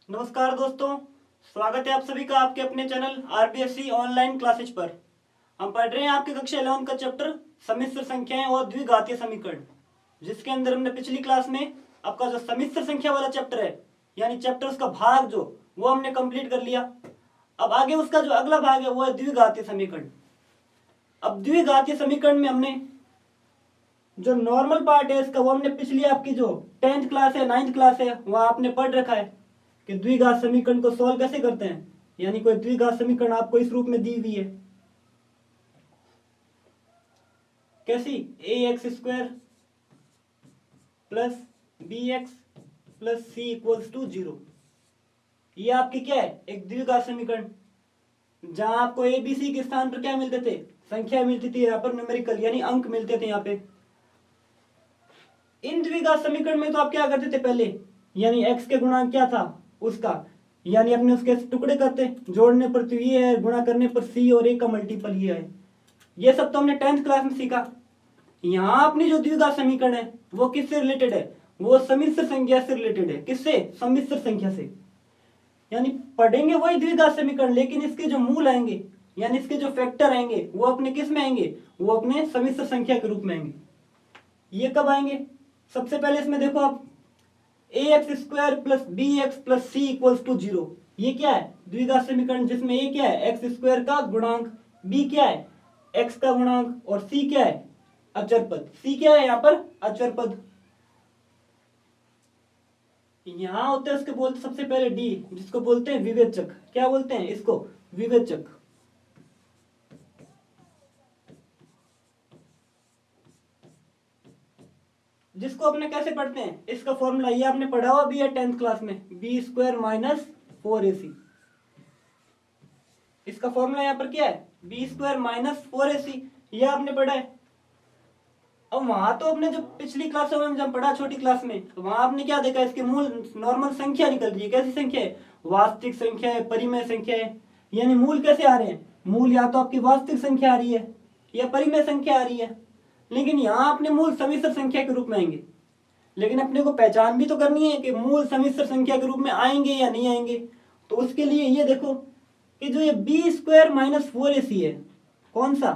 नमस्कार दोस्तों, स्वागत है आप सभी का आपके अपने चैनल आरबीएससी ऑनलाइन क्लासेज पर। हम पढ़ रहे हैं आपके कक्षा 11 का चैप्टर सम्मिश्र संख्याएं और द्विघातीय समीकरण, जिसके अंदर हमने पिछली क्लास में आपका जो सम्मिश्र संख्या वाला चैप्टर है यानी चैप्टर उसका भाग जो वो हमने कंप्लीट कर लिया। अब आगे उसका जो अगला भाग है वो है द्विघातीय समीकरण। अब द्विघातीय समीकरण में हमने जो नॉर्मल पार्ट है इसका वो हमने पिछली आपकी जो 10th क्लास है 9th क्लास है वह आपने पढ़ रखा है कि द्विघात समीकरण को सॉल्व कैसे करते हैं। यानी कोई द्विघात समीकरण आपको इस रूप में दी हुई है, कैसी, A X square plus B X plus C equals to 0। ये आपकी क्या है, एक द्विघात समीकरण जहां आपको ए बी सी के स्थान पर क्या मिलते थे, संख्या मिलती थी, यहाँ पर न्यूमेरिकल यानी अंक मिलते थे। यहाँ पे इन द्विघात समीकरण में तो आप क्या करते थे पहले, यानी एक्स के गुणांक क्या था उसका, यानी अपने उसके टुकड़े करते, जोड़ने पर तो ये है, गुणा करने पर सी और ए का मल्टीपल ये है। ये सब तो हमने 10th क्लास में सीखा। यहाँ अपनी जो द्विघात समीकरण है वो किससे रिलेटेड है, वो सम्मिश्र संख्या से रिलेटेड है। किससे, सम्मिश्र संख्या से। यानी पढ़ेंगे वही द्विघात समीकरण, लेकिन इसके जो मूल आएंगे यानी इसके जो फैक्टर आएंगे वो अपने किस में आएंगे, वो अपने सम्मिश्र संख्या के रूप में आएंगे। ये कब आएंगे, सबसे पहले इसमें देखो आप, A X square plus B X plus C equals to 0। ये क्या है, द्विघात समीकरण जिसमें ए क्या है, एक्स स्क्वायर का गुणांक, बी क्या है, एक्स का गुणांक, और सी क्या है, अचर पद। सी क्या है यहाँ पर, अचर पद। यहां होते हैं उसके बोलते सबसे पहले डी, जिसको बोलते हैं विवेचक। क्या बोलते हैं इसको, विवेचक। जिसको अपने कैसे पढ़ते हैं, इसका फॉर्मूला ये आपने पढ़ा हुआ भी है 10th क्लास में, बी स्क्वायर माइनस 4ac। इसका फॉर्मूला यहाँ पर क्या है, बी स्क्वायर माइनस 4ac, ये आपने पढ़ा है। अब वहां तो अपने जो पिछली क्लासों में जब पढ़ा छोटी क्लास में, तो वहां आपने क्या देखा, इसके मूल नॉर्मल संख्या निकल रही है। कैसी संख्या है, वास्तविक संख्या है, परिमेय संख्या है। यानी मूल कैसे आ रहे हैं, मूल या तो आपकी वास्तविक संख्या आ रही है या परिमेय संख्या आ रही है। लेकिन यहाँ अपने मूल सम्मिश्र संख्या के रूप में आएंगे। लेकिन अपने को पहचान भी तो करनी है कि मूल सम्मिश्र संख्या के रूप में आएंगे या नहीं आएंगे। तो उसके लिए ये देखो कि जो ये बी स्क्वायर माइनस 4ac है, कौन सा,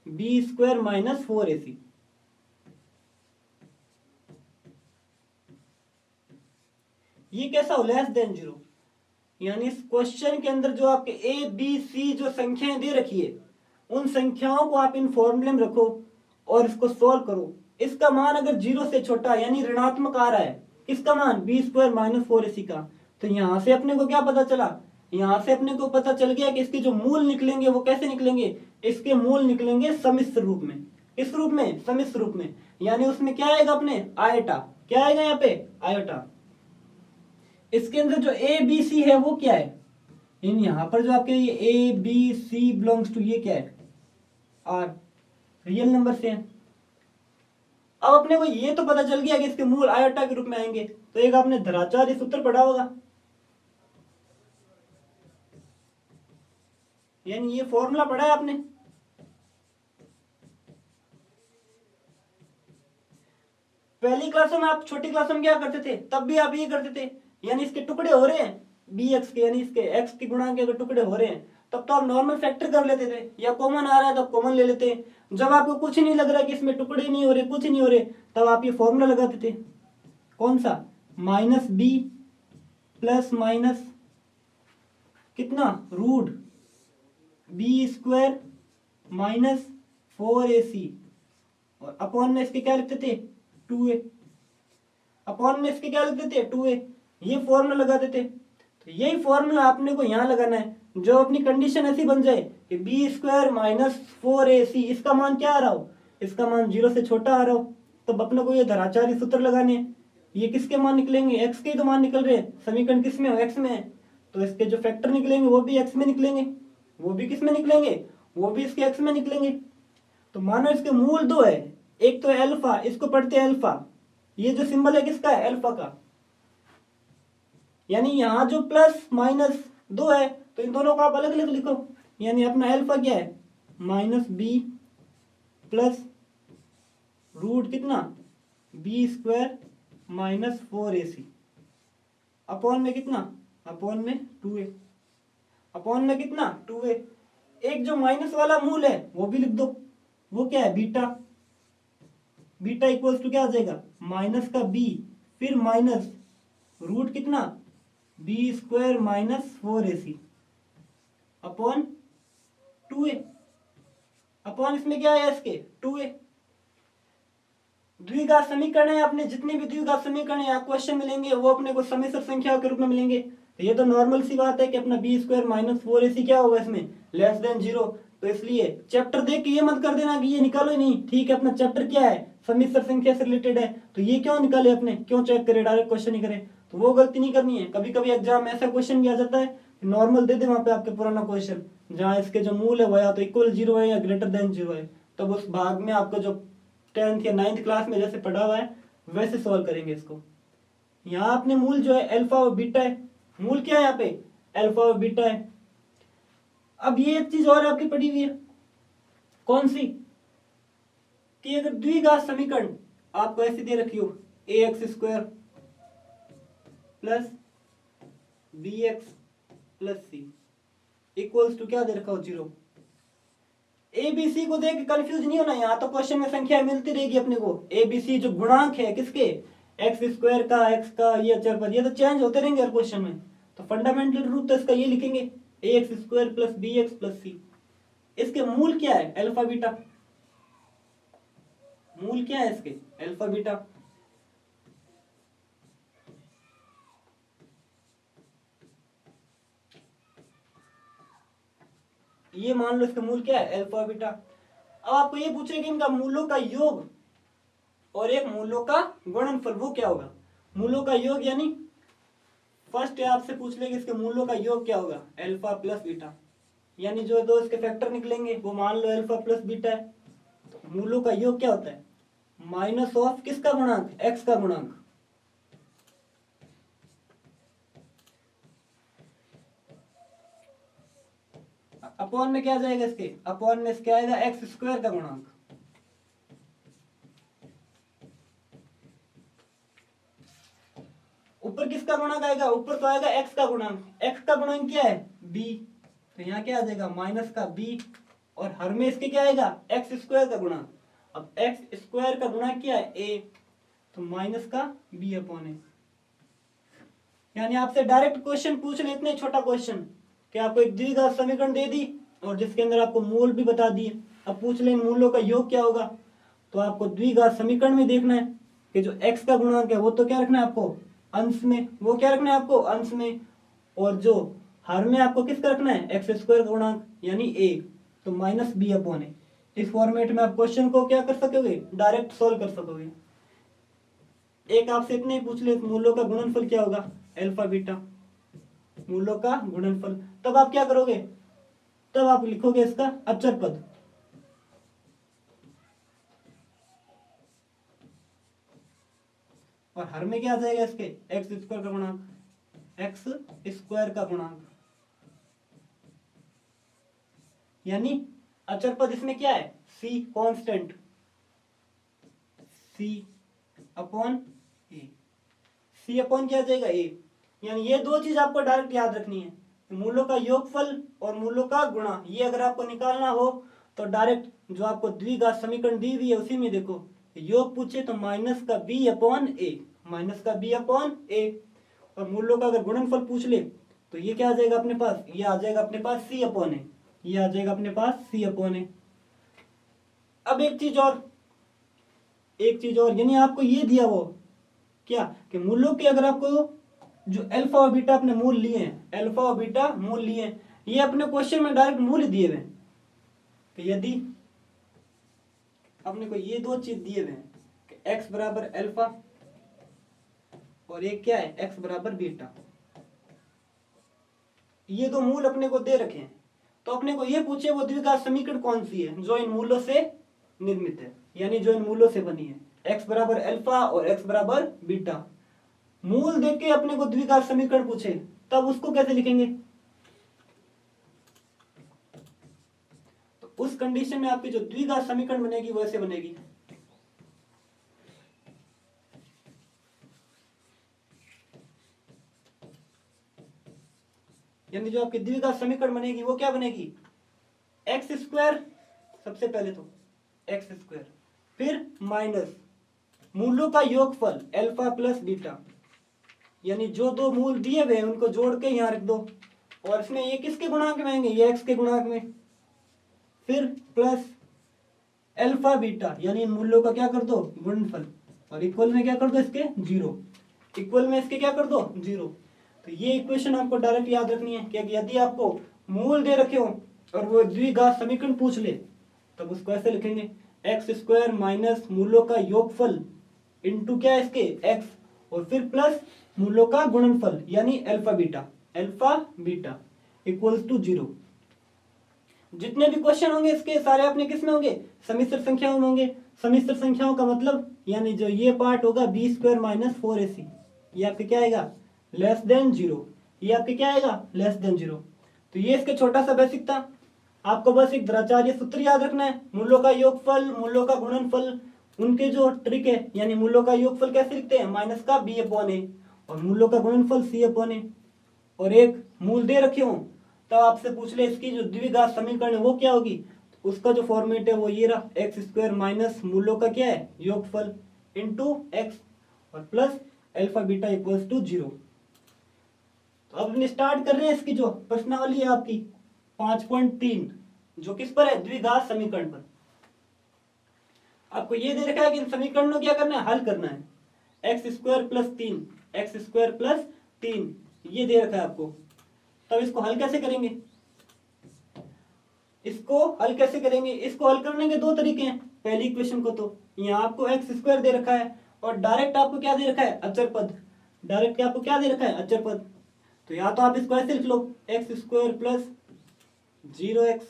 बी स्क्वायर माइनस 4ac, ये कैसा हो, लेस देन 0। यानी इस क्वेश्चन के अंदर जो आपके ए बी सी जो संख्याएं दे रखी है, उन संख्याओं को आप इन फॉर्मूले में रखो और इसको सोल्व करो। इसका मान अगर 0 से छोटा यानी ऋणात्मक आ रहा है, इसका मान बी स्क्वायर माइनस 4ac का, तो यहां से अपने को क्या पता चला, यहां से अपने को पता चल गया कि इसके जो मूल निकलेंगे वो कैसे निकलेंगे, इसके मूल निकलेंगे सम्मिश्र रूप में। इस रूप में, सम्मिश्र रूप में, यानी उसमें क्या आएगा अपने, आयटा। क्या आएगा यहाँ पे, आयटा। इसके अंदर जो ए बी सी है वो क्या है, इन यहां पर जो आपके ये A B C belongs to, ये क्या है, आर, रियल नंबर से हैं। अब अपने को ये तो पता चल गया कि इसके मूल आयोटा के रूप में आएंगे। तो एक आपने धराचार्य सूत्र पढ़ा होगा, यानी ये फॉर्मूला पढ़ा है आपने। पहली क्लासों में आप, छोटी क्लासों में क्या करते थे, तब भी आप ये करते थे, यानी इसके टुकड़े हो रहे हैं बी एक्स के, यानी इसके एक्स के गुणांक के अगर टुकड़े हो रहे हैं तब तो आप नॉर्मल फैक्टर कर लेते थे, या कॉमन आ रहा है तब कॉमन ले लेते हैं। जब आपको कुछ नहीं लग रहा कि इसमें टुकड़े नहीं हो रहे, कुछ नहीं हो रहे, तब आप ये फॉर्मूला लगाते थे, कौन सा, माइनस बी प्लस माइनस कितना, root B square minus 4ac, और अपॉन में इसके क्या लिखते थे, 2a। अपॉन में इसके क्या लिखते थे, 2a। ये फॉर्मूला लगाते थे। तो यही फॉर्मूला आपने को यहाँ लगाना है, जो अपनी कंडीशन ऐसी बन जाए कि बी स्क्वायर माइनस 4ac, इसका मान क्या आ रहा हो, इसका मान 0 से छोटा आ रहा हो, तब अपने को ये धराचार्य सूत्र लगाने हैं। ये किसके मान निकलेंगे, एक्स के तो मान निकल रहे हैं, समीकरण किस में हो, एक्स में है, तो इसके जो फैक्टर निकलेंगे वो भी एक्स में निकलेंगे, वो भी किस में निकलेंगे, वो भी इसके एक्स में निकलेंगे। तो मानो इसके मूल दो है, एक तो है अल्फा, इसको पढ़ते हैं अल्फा, ये जो सिंबल है किसका है, अल्फा का। यानी यहां जो प्लस माइनस 2 है तो इन दोनों को आप अलग अलग लिखो। यानी अपना अल्फा क्या है, माइनस बी प्लस रूट कितना, B square minus 4ac, upon में कितना, अपॉन में 2a, अपॉन में कितना 2a। एक जो माइनस वाला मूल है वो भी लिख दो, वो क्या है बीटा। बीटा इक्वल्स टू क्या आ जाएगा माइनस का b, फिर माइनस रूट कितना b square minus 4ac upon 2a, upon इसमें क्या है इसके 2a। द्विघात समीकरण है, अपने जितने भी द्विघात समीकरण है क्वेश्चन मिलेंगे वो अपने को समिश्र संख्या के रूप में मिलेंगे। तो ये तो नॉर्मल सी बात है कि अपना b स्क्वायर माइनस 4ac क्या होगा इसमें लेस देन 0। तो इसलिए चैप्टर देख के ये मत कर देना कि ये निकालो ही नहीं, ठीक है अपना चैप्टर क्या है समिश्र संख्या से रिलेटेड है, तो ये क्यों निकाले अपने, क्यों चेक करे डायरेक्ट क्वेश्चन ही करे, तो वो गलती नहीं करनी है। कभी कभी एग्जाम में ऐसा क्वेश्चन भी आ जाता है नॉर्मल दे दे वहां पे आपके पुराना क्वेश्चन जहाँ इसके जो मूल है वो या तो इक्वल 0 है या ग्रेटर देन 0 है, तब उस भाग में आपको जो 10th या 9th क्लास में जैसे पढ़ा हुआ है वैसे सॉल्व करेंगे इसको। यहाँ अपने मूल जो है अल्फा और बीटा है, मूल क्या है यहाँ पे अल्फा और बीटा है। अब ये एक चीज और आपकी पढ़ी हुई है, कौन सी, कि अगर द्विघात समीकरण आपको ऐसे दे रखी हो ax square plus bx plus c equals to क्या दे रखा हो 0। ए बी सी को देख कंफ्यूज नहीं होना, यहाँ तो क्वेश्चन में संख्या मिलती रहेगी अपने को। ए बी सी जो गुणांक है किसके एक्स स्क्वायर का, एक्स का, ये अचर पद, ये तो चेंज होते रहेंगे हर क्वेश्चन में। तो फंडामेंटल रूप तो इसका ये लिखेंगे A X square plus B X plus C. इसके मूल क्या है अल्फा बीटा, मूल क्या है इसके अल्फा बीटा। ये मान लो इसका मूल क्या है अल्फा बीटा। अब आपको ये पूछे कि इनका मूलों का योग और एक मूलों का गुणनफल वो क्या होगा। मूलों का योग यानी फर्स्ट आपसे पूछ लेंगे इसके मूलों का योग क्या होगा अल्फा प्लस बीटा, यानी जो दो इसके फैक्टर निकलेंगे वो मान लो अल्फा प्लस बीटा है। तो मूलों का योग क्या होता है माइनस ऑफ किसका गुणांक एक्स का गुणांक, अपॉन में क्या जाएगा इसके, अपॉन में इसके आएगा एक्स स्क्वायर का गुणांक। ऊपर किसका गुणांक आएगा, ऊपर तो आएगा एक्स का गुणांक, एक्स का गुणांक क्या है बी, तो यहाँ क्या आ जाएगा माइनस का बी, और हर में इसके क्या आएगा एक्स स्क्वायर का गुणांक। अब एक्स स्क्वायर का गुणांक क्या है ए, तो माइनस का बी अपॉन ए। यानी आपसे डायरेक्ट क्वेश्चन पूछ ले, इतने छोटा क्वेश्चन कि आपको एक द्विघात समीकरण दे दी और जिसके अंदर आपको मूल भी बता दिए। अब पूछ ले मूलों का योग क्या होगा, तो आपको द्विघात समीकरण में देखना है कि जो x का गुणांक है वो तो क्या रखना है आपको अंश में, वो क्या रखना है आपको अंश में, और जो हर में आपको किसका रखना है एक्स स्क्वायर का गुणांक यानी a, तो माइनस बी अपॉन ए। इस फॉर्मेट में आप क्वेश्चन को क्या कर सकोगे डायरेक्ट सोल्व कर सकोगे। एक आपसे इतने ही पूछ ले मूलों का गुणनफल क्या होगा अल्फा बीटा, मूलों का गुणनफल, तब आप क्या करोगे, तब आप लिखोगे इसका अचर पद। और हर में क्या आ जाएगा इसके एक्स स्क्वायर का गुणांक, एक्स स्क्वायर का गुणांक, यानी अचर पद इसमें क्या है सी कांस्टेंट, सी अपॉन ए, सी अपॉन क्या आ जाएगा ए। यानी ये दो चीज आपको डायरेक्ट याद रखनी है, मूलों का योगफल और मूलों का गुणा, ये अगर आपको निकालना हो तो डायरेक्ट जो आपको द्विघात समीकरण दी हुई है उसी में देखो योग पूछे तो माइनस का बी अपॉन ए, माइनस का बी अपॉन ए, और मूलों का अगर गुणनफल पूछ ले तो ये क्या आ जाएगा अपने पास, ये आ जाएगा अपने पास सी अपॉन ए, ये आ जाएगा अपने पास सी अपॉन ए। अब एक चीज और, एक चीज और, यानी आपको ये दिया वो क्या कि मूलों के अगर आपको जो अल्फा और बीटा अपने मूल लिए हैं, अल्फा और बीटा मूल लिए हैं, ये अपने क्वेश्चन में डायरेक्ट मूल दिए हुए हैं। तो यदि अपने को ये दो चीज दिए हुए हैं कि x बराबर अल्फा और एक क्या है x बराबर बीटा, ये दो मूल अपने को दे रखे हैं, तो अपने को ये पूछे वो द्विघात समीकरण कौन सी है जो इन मूलों से निर्मित है, यानी जो इन मूलों से बनी है, x बराबर अल्फा और x बराबर बीटा। मूल देख के अपने को द्विघात समीकरण पूछे तब उसको कैसे लिखेंगे, तो उस कंडीशन में आपकी जो द्विघात समीकरण बनेगी वैसे बनेगी। यानी जो आपकी द्विघात समीकरण बनेगी वो क्या बनेगी, एक्स स्क्वायर, सबसे पहले तो एक्स स्क्वायर, फिर माइनस मूलों का योगफल अल्फा प्लस बीटा, यानी जो दो मूल दिए हुए हैं उनको जोड़ के यहाँ रख दो, और इसमें ये किसके गुणांक में आएंगे, ये एक्स के गुणांक में, फिर प्लस अल्फा बीटा, यानी इन मूल्यों का क्या कर दो, गुणनफल, और इक्वल में क्या कर दो इसके, जीरो, इक्वल में इसके क्या कर दो, जीरो। तो ये इक्वेशन आपको डायरेक्ट याद रखनी है कि यदि आपको मूल दे रखे हो और वो द्विघात समीकरण पूछ ले तब उसको ऐसे लिखेंगे, एक्स स्क्वायर माइनस मूलों का योगफल इंटू क्या इसके एक्स, और फिर प्लस मूलों का गुणनफल यानी alpha beta equals to zero. जितने भी क्वेश्चन होंगे इसके सारे अपने किस में होंगे, समिश्र संख्याओं में होंगे। समिश्र संख्याओं का मतलब यानी जो ये पार्ट होगा बी स्क्वायर माइनस 4ac, ये आपके क्या आएगा, लेस देन जीरो, ये आपके क्या आएगा, लेस देन जीरो। तो ये इसके छोटा सा बेसिक था। आपको बस एक द्विचार्य सूत्र याद रखना है, मूलों का योगफल, मूलों का गुणनफल, उनके जो ट्रिक है, यानी मूलों का योगफल कैसे लिखते हैं, माइनस का बी अपॉन ए, और मूलों का गुणनफल सी अपॉन ए, और एक मूल दे रखे हो तब आपसे पूछ ले इसकी जो द्विघात समीकरण है वो क्या होगी, तो उसका जो फॉर्मेट है वो ये रहा, एक्स स्क्वायर माइनस मूलों का क्या है, योगफल इंटू एक्स और plus alpha beta equals to zero. तो अब हम स्टार्ट कर रहे हैं इसकी जो प्रश्नावली है आपकी 5.3, जो किस पर है, द्विघात समीकरण पर। आपको ये दे रखा है कि इन समीकरणों को क्या करना है, हल करना है। X square plus 3, x square plus 3 ये दे रखा है आपको। तब इसको हल कैसे करेंगे, इसको हल करने के दो तरीके हैं। पहली इक्वेशन को तो यहाँ आपको एक्स स्क्वायर दे रखा है और डायरेक्ट आपको क्या दे रखा है, अचर पद, डायरेक्ट आपको क्या दे रखा है, अचर पद। तो यहाँ तो आप इसको ऐसे लिख लो, X square plus 0x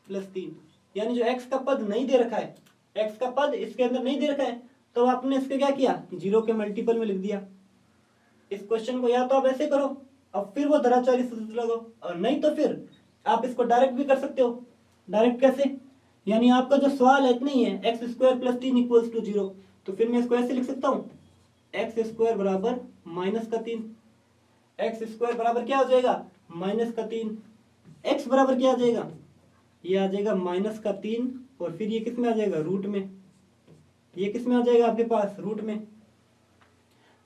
plus 3, यानी जो एक्स का पद नहीं दे रखा है, एक्स का पद इसके अंदर नहीं दे रखा है, तो आपने इसके क्या किया, जीरो के मल्टीपल में लिख दिया। इस क्वेश्चन को या तो आप ऐसे करो, अब फिर वो द्विचार्य सूत्र लगाओ, और नहीं तो फिर आप इसको डायरेक्ट भी कर सकते हो। डायरेक्ट कैसे, यानी आपका जो सवाल है इतना ही है, X square plus 3 equals to zero, तो फिर मैं इसको ऐसे लिख सकता हूँ, एक्स स्क्वायर बराबर माइनस का 3, एक्स स्क्वायर बराबर क्या हो जाएगा, माइनस का 3, एक्स बराबर क्या आ जाएगा, ये आ जाएगा माइनस का 3, और फिर ये किस में आ जाएगा, रूट में, ये किस में आ जाएगा आपके पास, रूट में।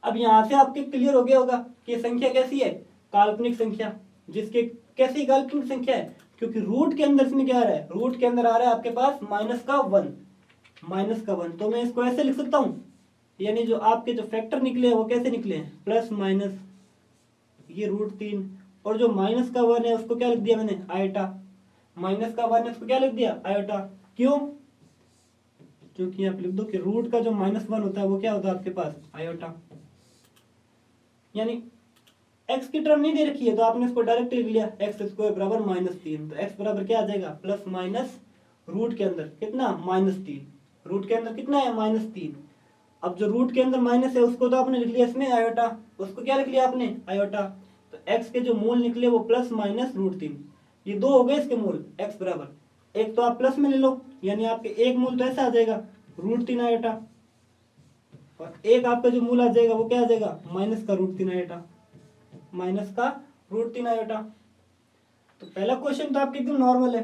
अब यहां से आपके क्लियर हो गया होगा कि संख्या कैसी है, काल्पनिक संख्या। जिसके कैसी काल्पनिक संख्या है, क्योंकि रूट के अंदर इसमें क्या आ रहा है, रूट के अंदर आ रहा है आपके पास माइनस का 1, तो मैं इसको ऐसे लिख सकता हूं, यानी जो आपके जो फैक्टर निकले वो कैसे निकले, प्लस माइनस ये √3, और जो माइनस का 1 है उसको क्या लिख दिया मैंने, आयोटा, माइनस का 1 है उसको क्या लिख दिया, आयोटा। क्यों, क्योंकि आप लिख दो कि रूट का जो -1 होता है वो क्या होता है आपके पास, आयोटा। यानी x की टर्म नहीं दे रखी है तो आपने इसको डायरेक्ट लिख लिया, एक्स स्क्वायर बराबर -3, तो x बराबर क्या आ जाएगा, प्लस माइनस रूट के अंदर कितना, -3, रूट के अंदर कितना है, -3। अब जो रूट के अंदर माइनस है उसको तो आपने लिख लिया इसमें आयोटा, उसको क्या लिख लिया आपने, आयोटा। तो x के जो मूल निकले वो प्लस माइनस √3, ये दो हो गए इसके मूल, x बराबर, एक तो आप प्लस में ले लो, यानी आपके एक मूल तो ऐसा आ जाएगा √3 आयोटा, और एक आपका जो मूल आ जाएगा वो क्या आ जाएगा, माइनस का √3 आयोटा, माइनस का √3 आयोटा। तो पहला क्वेश्चन तो आपके एकदम नॉर्मल है।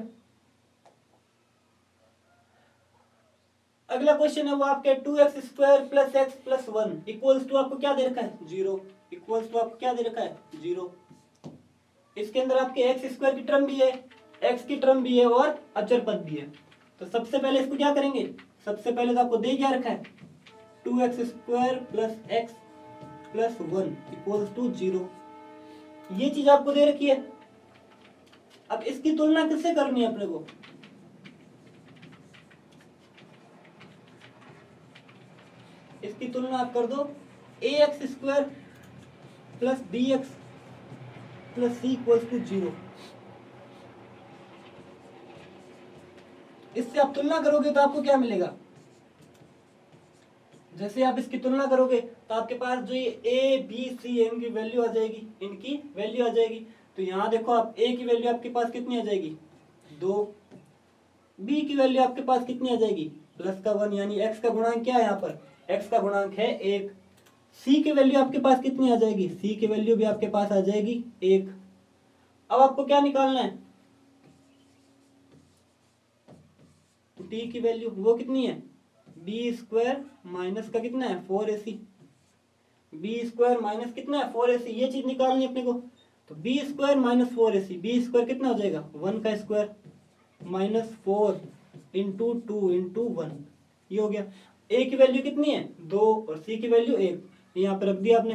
अगला क्वेश्चन है वो आपके 2x square plus X plus 1 equals to आपको क्या दे रखा है, 0, इक्वल्स टू आपको क्या दे रखा है, 0। इसके अंदर आपके एक्स स्क्वायर की टर्म भी है, एक्स की टर्म भी है और अचर पद भी है। तो सबसे पहले इसको क्या करेंगे, सबसे पहले तो आपको दे क्या रखा है, 2x square plus X plus 1 equals to 0, ये चीज आपको दे रखी है। अब इसकी तुलना किससे करनी है अपने को, इसकी तुलना आप कर दो ax square plus bx plus c equals to 0। इससे आप तुलना करोगे तो आपको क्या मिलेगा, जैसे आप इसकी तुलना करोगे तो आपके पास जो ये a b c इनकी वैल्यू आ जाएगी, इनकी वैल्यू आ जाएगी। तो यहाँ देखो आप a की वैल्यू आपके पास कितनी आ जाएगी, 2, b की वैल्यू आपके पास कितनी आ जाएगी, प्लस का 1, यानी x का गुणांक क्या है यहाँ पर, x का गुणांक है 1। c की वैल्यू आपके पास कितनी आ जाएगी, c की वैल्यू भी आपके पास आ जाएगी 1। अब आपको क्या निकालना है, टी की वैल्यू वो कितनी है, बी स्क्वायर माइनस का कितना है 4ac, बी स्क्वायर माइनस कितना है 4ac, ये चीज निकालनी है अपने को। तो B square minus 4ac, B square कितना हो जाएगा 1 का स्क्वायर माइनस 4 इंटू 2 इंटू 1, ये हो गया। ए की वैल्यू कितनी है 2 और सी की वैल्यू 1, यहाँ पे रख दिया आपने।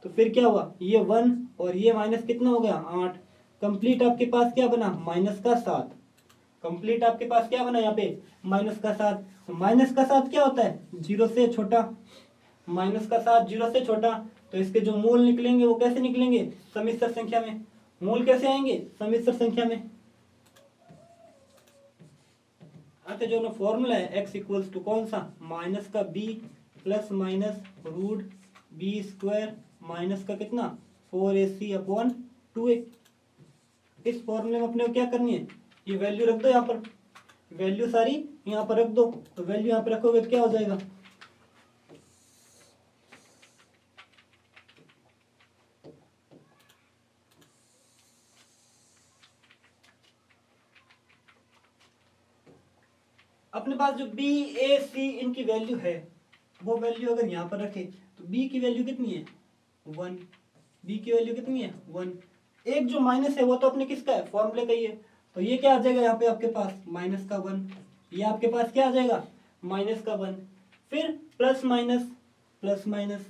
तो फिर क्या हुआ, ये 1 और ये माइनस कितना हो गया 8, कंप्लीट आपके पास क्या बना माइनस का 7, कंप्लीट आपके पास क्या बना यहाँ पे माइनस का 7। तो माइनस का 7 क्या होता है, 0 से छोटा, माइनस का 7 0 से छोटा। तो इसके जो मूल निकलेंगे वो कैसे निकलेंगे, समिश्र संख्या में। मूल कैसे आएंगे, समिश्र संख्या में। अच्छा जो ना फॉर्मूला है x इक्वल्स टू कौन सा, माइनस का b plus minus root B square minus का कितना 4ac अपॉन 2a। इस फॉर्मूले में अपने को क्या करनी है, ये वैल्यू रख दो यहाँ पर, वैल्यू सारी यहाँ पर रख दो। तो वैल्यू यहाँ पर रखोगे तो क्या हो जाएगा, अपने पास जो बी ए सी इनकी वैल्यू है वो वैल्यू अगर यहाँ पर रखे तो बी की वैल्यू कितनी है 1, बी की वैल्यू कितनी है 1। एक जो माइनस है वो तो अपने किसका है, फॉर्मूले का ही है। तो ये क्या आ जाएगा यहाँ पे आपके पास माइनस का 1, ये आपके पास क्या आ जाएगा माइनस का 1। फिर प्लस माइनस प्लस माइनस,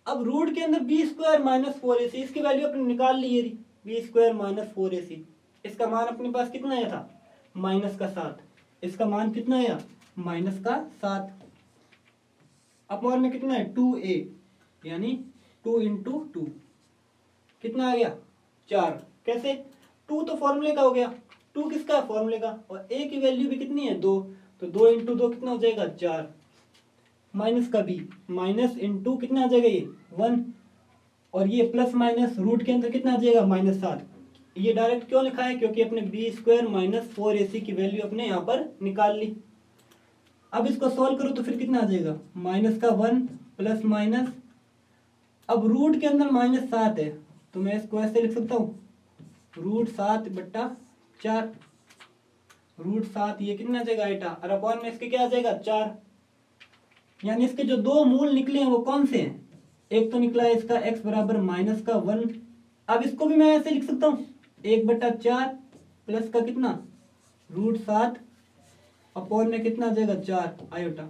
अब रूट के अंदर बी स्क्वायर माइनस 4ac, इसकी वैल्यू अपने निकाल ली है, बी स्क्वायर माइनस 4ac। इसका मान अपने पास कितना आया था माइनस का 7, इसका मान कितना आया माइनस का 7, अपॉन में कितना है 2a, यानी 2 इंटू 2 कितना आ गया 4। कैसे, 2 तो फॉर्मूले का हो गया, 2 किसका है फॉर्मूले का, और a की वैल्यू भी कितनी है 2, तो 2 इंटू 2 कितना हो जाएगा 4, माइनस का b माइनस इंटू कितना आ जाएगा ये 1, और ये प्लस माइनस रूट के अंदर कितना आ जाएगा माइनस 7। ये डायरेक्ट क्यों लिखा है, क्योंकि अपने बी स्क्वायर माइनस 4ac की वैल्यू अपने यहाँ पर निकाल ली। अब इसको सॉल्व करो तो फिर कितना आ जाएगा माइनस का 1 प्लस माइनस, अब रूट के अंदर माइनस 7 है तो मैं इसको ऐसे लिख सकता हूँ रूट 7 बट्टा 4, रूट 7 ये कितना आ जाएगा आइटा, और अपॉन में इसके क्या आ जाएगा 4। यानी इसके जो दो मूल निकले हैं वो कौन से हैं, एक तो निकला है इसका x बराबर माइनस का 1, अब इसको भी मैं ऐसे लिख सकता हूँ 1/4 प्लस का कितना रूट 7 अपॉन में कितना आ जाएगा 4 आयोटा।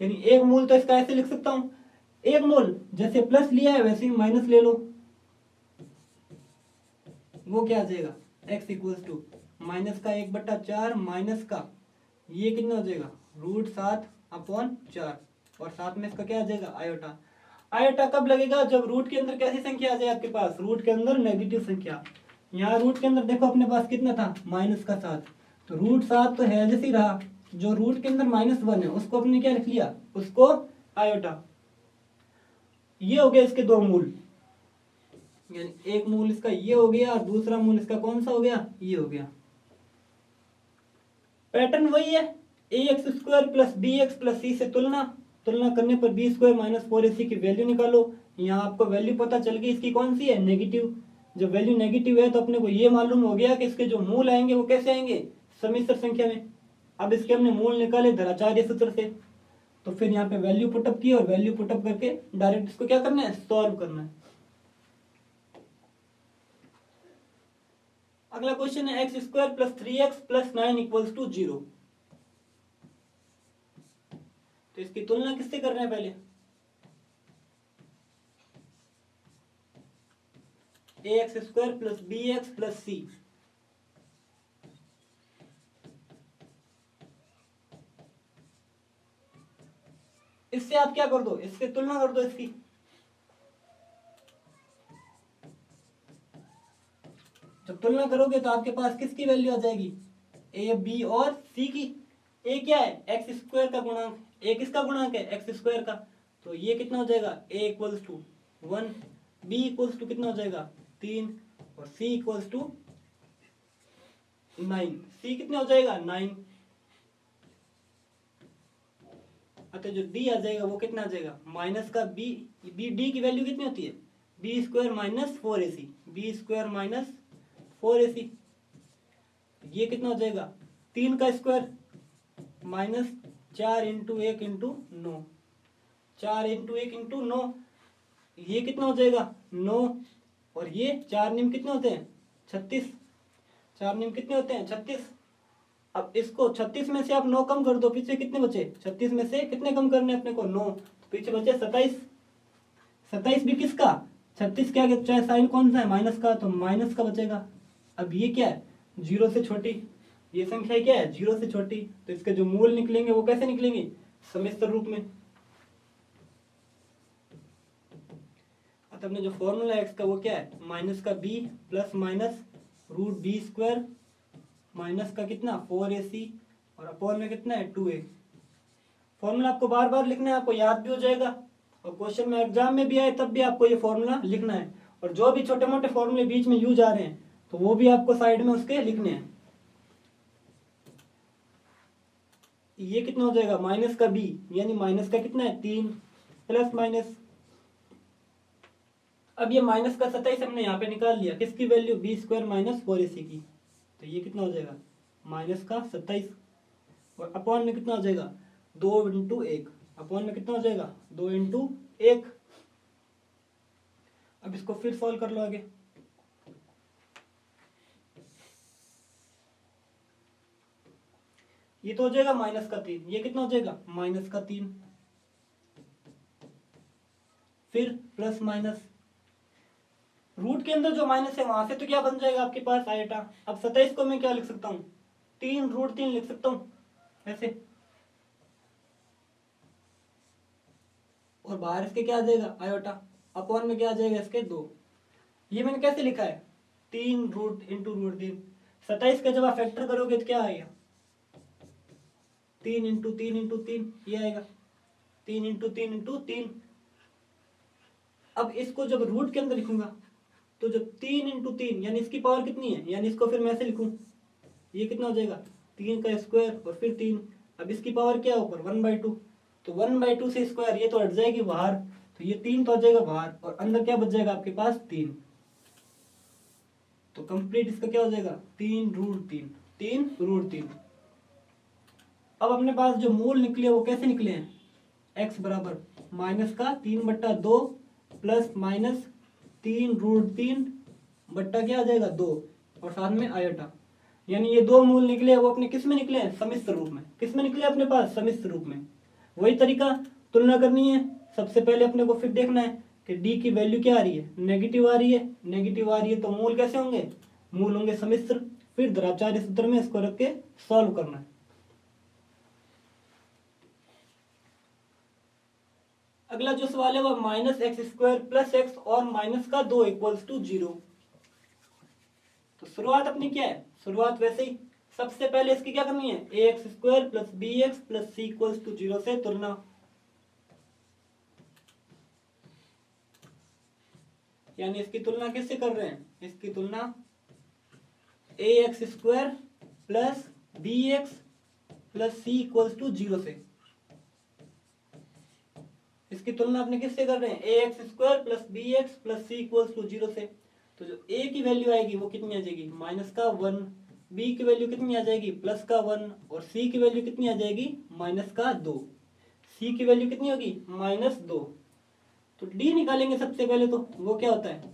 यानी एक मूल तो इसका ऐसे लिख सकता हूँ, एक मूल जैसे प्लस लिया है वैसे ही माइनस ले लो, वो क्या आ जाएगा x इक्वल्स टू माइनस का 1/4 माइनस का ये कितना हो जाएगा रूट 7 अपॉन 4, और साथ में इसका क्या आ जाएगा आयोटा। आयोटा कब लगेगा, जब रूट के अंदर कैसी संख्या आ जाए आपके पास, रूट के अंदर नेगेटिव संख्या। यहाँ रूट के अंदर देखो अपने पास कितना था माइनस का 7, तो रूट 7 तो है जैसे ही रहा, जो रूट के अंदर -1 है उसको अपने क्या लिख लिया, उसको आयोटा। ये हो गया इसके दो मूल, यानी एक मूल इसका ये हो गया और दूसरा मूल इसका कौन सा हो गया, ये हो गया। पैटर्न वही है, ax² plus bx plus c से तुलना, तुलना करने पर b स्क्वायर माइनस 4ac की वैल्यू निकालो। यहाँ आपको वैल्यू पता चल गई इसकी कौन सी है नेगेटिव, जब वैल्यू नेगेटिव है तो अपने को ये मालूम हो गया कि इसके जो मूल आएंगे वो कैसे आएंगे समिश्र संख्या में। अब इसके हमने मूल निकाले धराचार्य सूत्र से, तो फिर यहाँ पे वैल्यू पुटअप की और वैल्यू पुटअप करके डायरेक्ट इसको क्या करना है सॉल्व करना है। अगला क्वेश्चन है x² plus 3x plus 9 equals to 0। तो इसकी तुलना किससे कर रहे हैं पहले, ax² plus bx plus c। इससे आप क्या कर दो, इससे तुलना कर दो इसकी, जब तुलना करोगे तो आपके पास किसकी वैल्यू आ जाएगी a b और c की। a क्या है x² का गुणांक, a किसका गुणांक है x² का, तो ये कितना हो जाएगा a equals to 1, b equals to कितना हो जाएगा 3 और c इक्वल्स टू 9, c कितना हो जाएगा 9। अतः जो d आ जाएगा वो कितना आ जाएगा माइनस का b, d की वैल्यू कितनी होती है B square minus 4ac, B square minus 4ac, ये कितना हो जाएगा 3 का square minus 4 into 1 into 9, 4 into 1 into 9, ये कितना हो जाएगा 9, और ये 4 नियम कितने होते हैं 36, 4 नियम कितने होते हैं 36। अब इसको 36 में से आप 9 कम कर दो, पीछे कितने बचे 36 में से कितने कम करने अपने को 9, तो पीछे बचे 27, 27 भी किसका 36 क्या है, चाहे साइन कौन सा है माइनस का, तो माइनस का बचेगा। अब ये क्या है 0 से छोटी, ये संख्या क्या है 0 से छोटी, तो इसके जो मूल निकलेंगे वो कैसे निकलेंगे सम्मिश्र रूप में। अपने जो फॉर्मूला है x का वो क्या है माइनस का b plus minus root B square minus का कितना 4ac और अपॉन में कितना है 2a। फॉर्मूला आपको बार बार लिखना है, आपको याद भी हो जाएगा, और क्वेश्चन में एग्जाम में भी आए तब भी आपको ये फॉर्मूला लिखना है, और जो भी छोटे मोटे फॉर्मूले बीच में यूज आ रहे हैं तो वो भी आपको साइड में उसके लिखने हैं। ये कितना हो जाएगा माइनस का b, यानी माइनस का कितना है 3 प्लस माइनस, अब ये माइनस का 27 हमने यहाँ पे निकाल लिया, किसकी value B square minus 4ac की, तो ये कितना हो जाएगा माइनस का 27, और अपॉन में कितना हो जाएगा 2 इंटू 1, अपॉन में कितना हो जाएगा 2 इंटू 1। अब इसको फिर सॉल्व कर लो आगे, ये तो हो जाएगा माइनस का 3, ये कितना हो जाएगा माइनस का 3, फिर प्लस माइनस, रूट के अंदर जो माइनस है वहां से तो क्या बन जाएगा आपके पास आयोटा। अब 27 को मैं क्या लिख सकता हूँ 3 रूट 3 लिख सकता हूँ ऐसे, और बाहर इसके क्या आ जाएगा आयोटा, अपॉन में क्या आ जाएगा इसके 2। ये मैंने कैसे लिखा है 3 रूट इंटू रूट 3, 27 का जब आप फैक्टर करोगे तो क्या आएगा 3 इंटू 3 इंटू 3, ये आएगा 3 इंटू 3 इंटू 3। अब इसको जब रूट के अंदर लिखूंगा तो जब 3 इंटू 3 यानी इसकी पावर कितनी है, यानी इसको फिर मैं ऐसे लिखूं, ये कितना हो जाएगा 3 का स्क्वायर और फिर 3, अब इसकी पावर क्या है ऊपर 1/2, तो 1/2 से स्क्वायर ये तो हट जाएगी बाहर, तो ये 3 तो आ जाएगा बाहर, और अंदर क्या बच जाएगा आपके पास 3, तो कंप्लीट इसका क्या हो जाएगा 3 रूट 3, 3 रूट 3। अब अपने पास जो मूल निकले वो कैसे निकले हैं x बराबर माइनस का 3/2 प्लस माइनस 3 रूट 3 बट्टा क्या आ जाएगा 2, और साथ में आयोटा, यानी ये दो मूल निकले वो अपने किस में निकले हैं सम्मिश्र रूप में, किस में निकले अपने पास सम्मिश्र रूप में। वही तरीका तुलना करनी है, सबसे पहले अपने को फिर देखना है कि d की वैल्यू क्या आ रही है नेगेटिव आ रही है, नेगेटिव आ रही है तो मूल कैसे होंगे, मूल होंगे सम्मिश्र, फिर द्विचार्य सूत्र में इसको रख के सॉल्व करना है। अगला जो सवाल है वह minus x square plus x और माइनस का 2 इक्वल्स टू 0। तो शुरुआत अपनी क्या है, शुरुआत वैसे ही सबसे पहले इसकी क्या करनी है A X square plus B X plus C equals to 0 से तुलना, यानी इसकी तुलना किससे कर रहे हैं, इसकी तुलना A X square plus B X plus C equals to 0 से, इसकी तुलना अपने किससे कर रहे हैं A X square plus B X plus C equals to 0 से। तो जो a की वैल्यू आएगी वो कितनी आ जाएगी माइनस का 1, b की वैल्यू कितनी आ जाएगी प्लस का 1, और c की वैल्यू कितनी आ जाएगी माइनस का 2, c की वैल्यू कितनी होगी -2। तो d निकालेंगे सबसे पहले, तो वो क्या होता है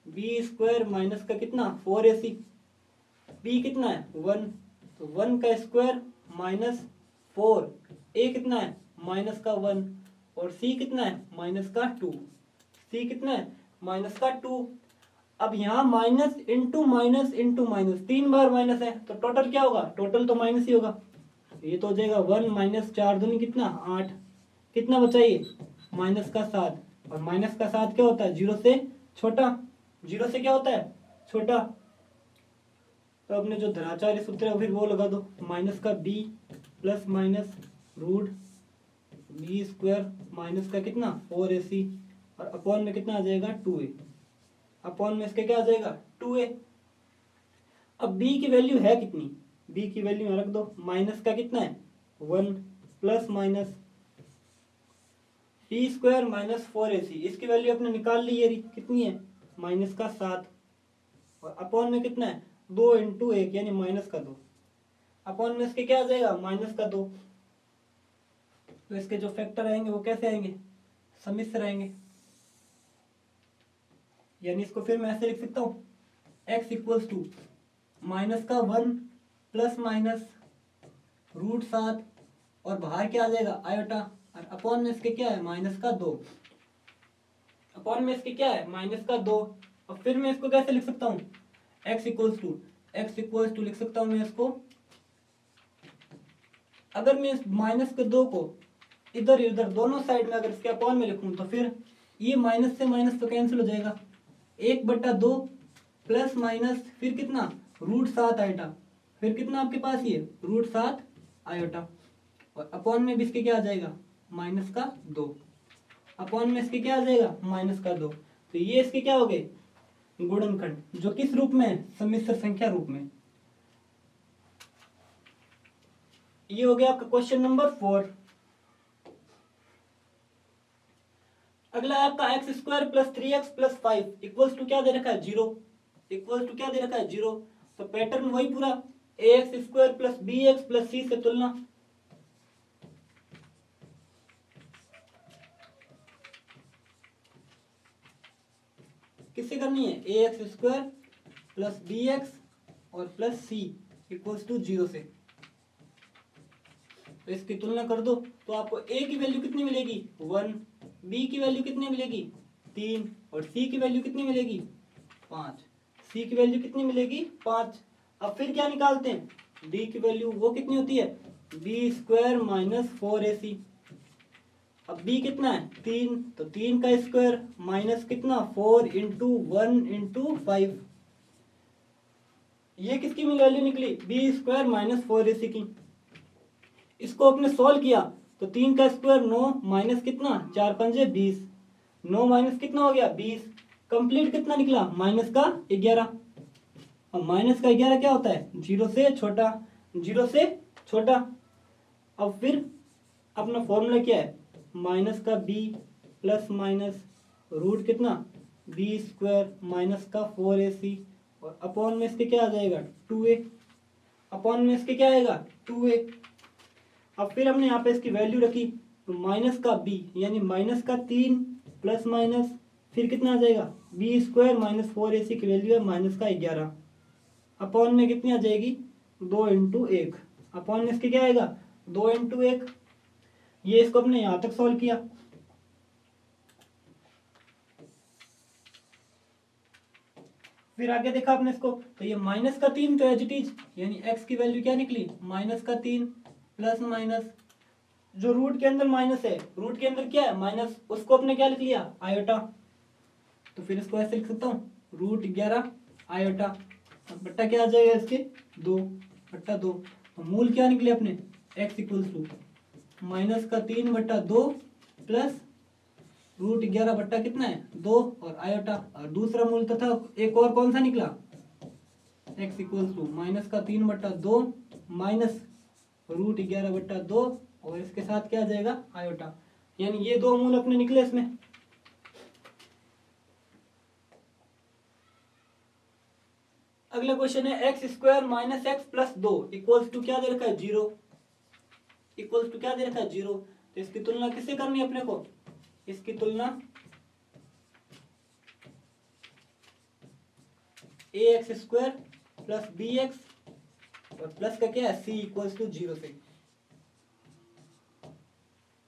b स्क्वायर माइनस का कितना 4ac, b कितना है 1, तो 1 का स्क्वायर माइनस 4, a कितना है माइनस का 1, और c कितना है माइनस का 2, c कितना है माइनस का 2। अब यहाँ minus into minus into minus 3 बार माइनस है, तो टोटल क्या होगा, टोटल तो माइनस ही होगा, ये तो हो जाएगा 1 माइनस 4 दूनी कितना 8, कितना बचा ये माइनस का 7, और माइनस का 7 क्या होता है 0 से छोटा, 0 से क्या होता है छोटा। तो अपने जो धनाचार्य सूत्र है फिर वो लगा दो, माइनस का b plus minus root B square minus का कितना 4ac, और अपॉन में कितना आ जाएगा 2a, अपॉन में इसके क्या आ जाएगा 2a। अब b की वैल्यू है कितनी, b की वैल्यू रख दो, माइनस का कितना है 1 plus minus T square minus 4ac, इसकी वैल्यू आपने निकाल ली है, कितनी है माइनस का 7, और अपॉन में कितना है 2 इंटू 1 यानी माइनस का 2, अपॉन में इसके क्या आ जाएगा माइनस का 2। तो इसके जो फैक्टर आएंगे वो कैसे आएंगे, सम्मिश्र आएंगे, यानी इसको फिर मैं ऐसे लिख सकता हूँ x इक्वल्स टू माइनस का 1 प्लस माइनस रूट 7 और बाहर क्या आ जाएगा आयोटा, और अपॉन में इसके क्या है माइनस का 2, अपॉन में इसके क्या है माइनस का 2। और फिर मैं इसको कैसे लिख सकता हूँ x इक्वल्स टू लिख सकता हूँ मैं इसको, अगर मैं इस माइनस के 2 को इधर उधर दोनों साइड में अगर इसके अपॉन में लिखूं तो फिर ये माइनस से माइनस तो कैंसिल हो जाएगा, 1/2 प्लस माइनस फिर कितना रूट 7 आयोटा, फिर कितना आपके पास ये रूट 7 आयोटा, और अपॉन में भी इसके क्या आ जाएगा माइनस का 2, अपॉन में इसके क्या आ जाएगा माइनस का 2। तो ये इसके क्या हो गए गुणनखंड, जो किस रूप में है सम्मिश्र संख्या रूप में। ये हो गया आपका क्वेश्चन नंबर 4। अगला है आपका X square plus 3x plus 5 equals to क्या दे रखा है 0, इक्वल्स टू क्या दे रखा है 0। तो पैटर्न वही पूरा, ax square plus bx plus c से तुलना, किससे करनी है ax स्क्वायर प्लस bx और प्लस c इक्वल्स टू 0 से। तो इसकी तुलना कर दो तो आपको a की वैल्यू कितनी मिलेगी 1, b की वैल्यू कितनी मिलेगी 3 और c की वैल्यू कितनी मिलेगी 5, c की वैल्यू कितनी मिलेगी 5। अब फिर क्या निकालते हैं d की वैल्यू, वो कितनी होती है b स्क्वायर माइनस 4ac। अब b कितना है 3, तो 3 का स्क्वायर माइनस कितना 4 इंटू 1 इंटू 5, ये किसकी वैल्यू निकली b स्क्वायर माइनस 4ac की। इसको आपने सॉल्व किया तो 3 का स्क्वायर 9 माइनस कितना 4 पंजे 20, 9 माइनस कितना हो गया 20, कंप्लीट कितना निकला माइनस का 11। अब माइनस का 11 क्या होता है 0 से छोटा, 0 से छोटा। अब फिर अपना फॉर्मूला क्या है माइनस का b प्लस माइनस रूट कितना b स्क्वायर माइनस का 4ac और अपॉन में इसके क्या आ जाएगा 2a, अपॉन में इसके क्या आएगा 2a। अब फिर हमने यहाँ पे इसकी वैल्यू रखी तो माइनस का b यानी माइनस का 3 प्लस माइनस फिर कितना आ जाएगा b स्क्वायर माइनस 4ac की वैल्यू है माइनस का 11, अपॉन में कितनी आ जाएगी 2 इंटू 1, अपॉन में इसके क्या आएगा 2 इंटू 1। ये इसको अपने यहाँ तक सॉल्व किया। फिर आगे देखा आपने इसको तो ये माइनस का 3 तो एज इट इज, यानी x की वैल्यू क्या निकली माइनस का 3 प्लस माइनस जो रूट के अंदर माइनस है, रूट के अंदर क्या है माइनस, उसको अपने क्या लिख लिया आयोटा। तो फिर इसको ऐसे लिख सकता हूँ रूट 11 आयोटा, बट्टा क्या आ जाएगा इसके 2/2। तो मूल क्या निकले अपने x इक्वल्स टू माइनस का 3/2 प्लस रूट 11 बट्टा कितना है 2 और आयोटा, और दूसरा मूल तथा एक और कौन सा निकला x इक्वल्स टू माइनस का 3/2 माइनस रूट 11/2 और इसके साथ क्या आ जाएगा आयोटा, यानी ये दो मूल अपने निकले इसमें। अगला क्वेश्चन है X square minus X plus 2 equals to क्या दे रखा है 0, इक्वल्स टू क्या दे रखा है 0। तो इसकी तुलना किससे करनी है अपने को, इसकी तुलना ax स्क्वायर प्लस bx और प्लस का क्या है c इक्वल्स टू 0 से।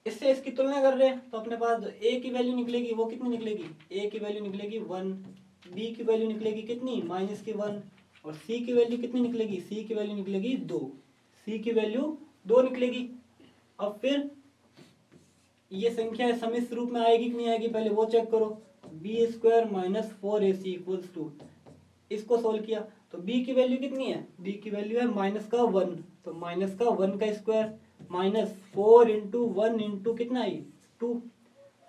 इससे इसकी तुलना कर रहे हैं तो अपने पास जो a की वैल्यू निकलेगी वो कितनी निकलेगी, a की वैल्यू निकलेगी 1, b की वैल्यू निकलेगी कितनी माइनस की 1 और c की वैल्यू कितनी निकलेगी, c की वैल्यू निकलेगी 2, c की वैल्यू 2 निकलेगी। अब फिर ये संख्या सम्मिश्र रूप में आएगी कि नहीं आएगी पहले वो चेक करो, b square minus 4ac equals to, इसको सोल्व किया तो b की वैल्यू कितनी है, b की वैल्यू है माइनस का 1, तो माइनस का 1 का स्क्वायर माइनस 4 इंटू 1 इंटू कितना है 2,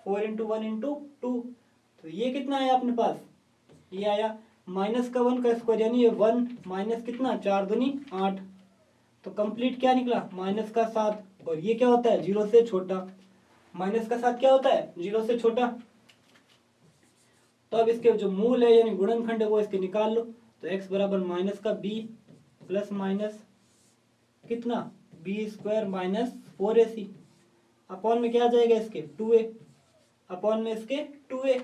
4 इंटू 1 इंटू 2, तो ये कितना आया अपने पास, ये आया माइनस का 1 का स्क्वायर यानी ये 1 माइनस कितना 4 दूनी 8, तो कंप्लीट क्या निकला माइनस का 7 और ये क्या होता है 0 से छोटा। माइनस का साथ क्या होता है, 0 से छोटा। तो अब इसके जो मूल है यानी गुणनखंड है वो इसके निकाल लो। तो x बराबर माइनस का b प्लस माइनस कितना B square minus 4ac upon में क्या आ जाएगा इसके 2a अपॉन में इसके 2a।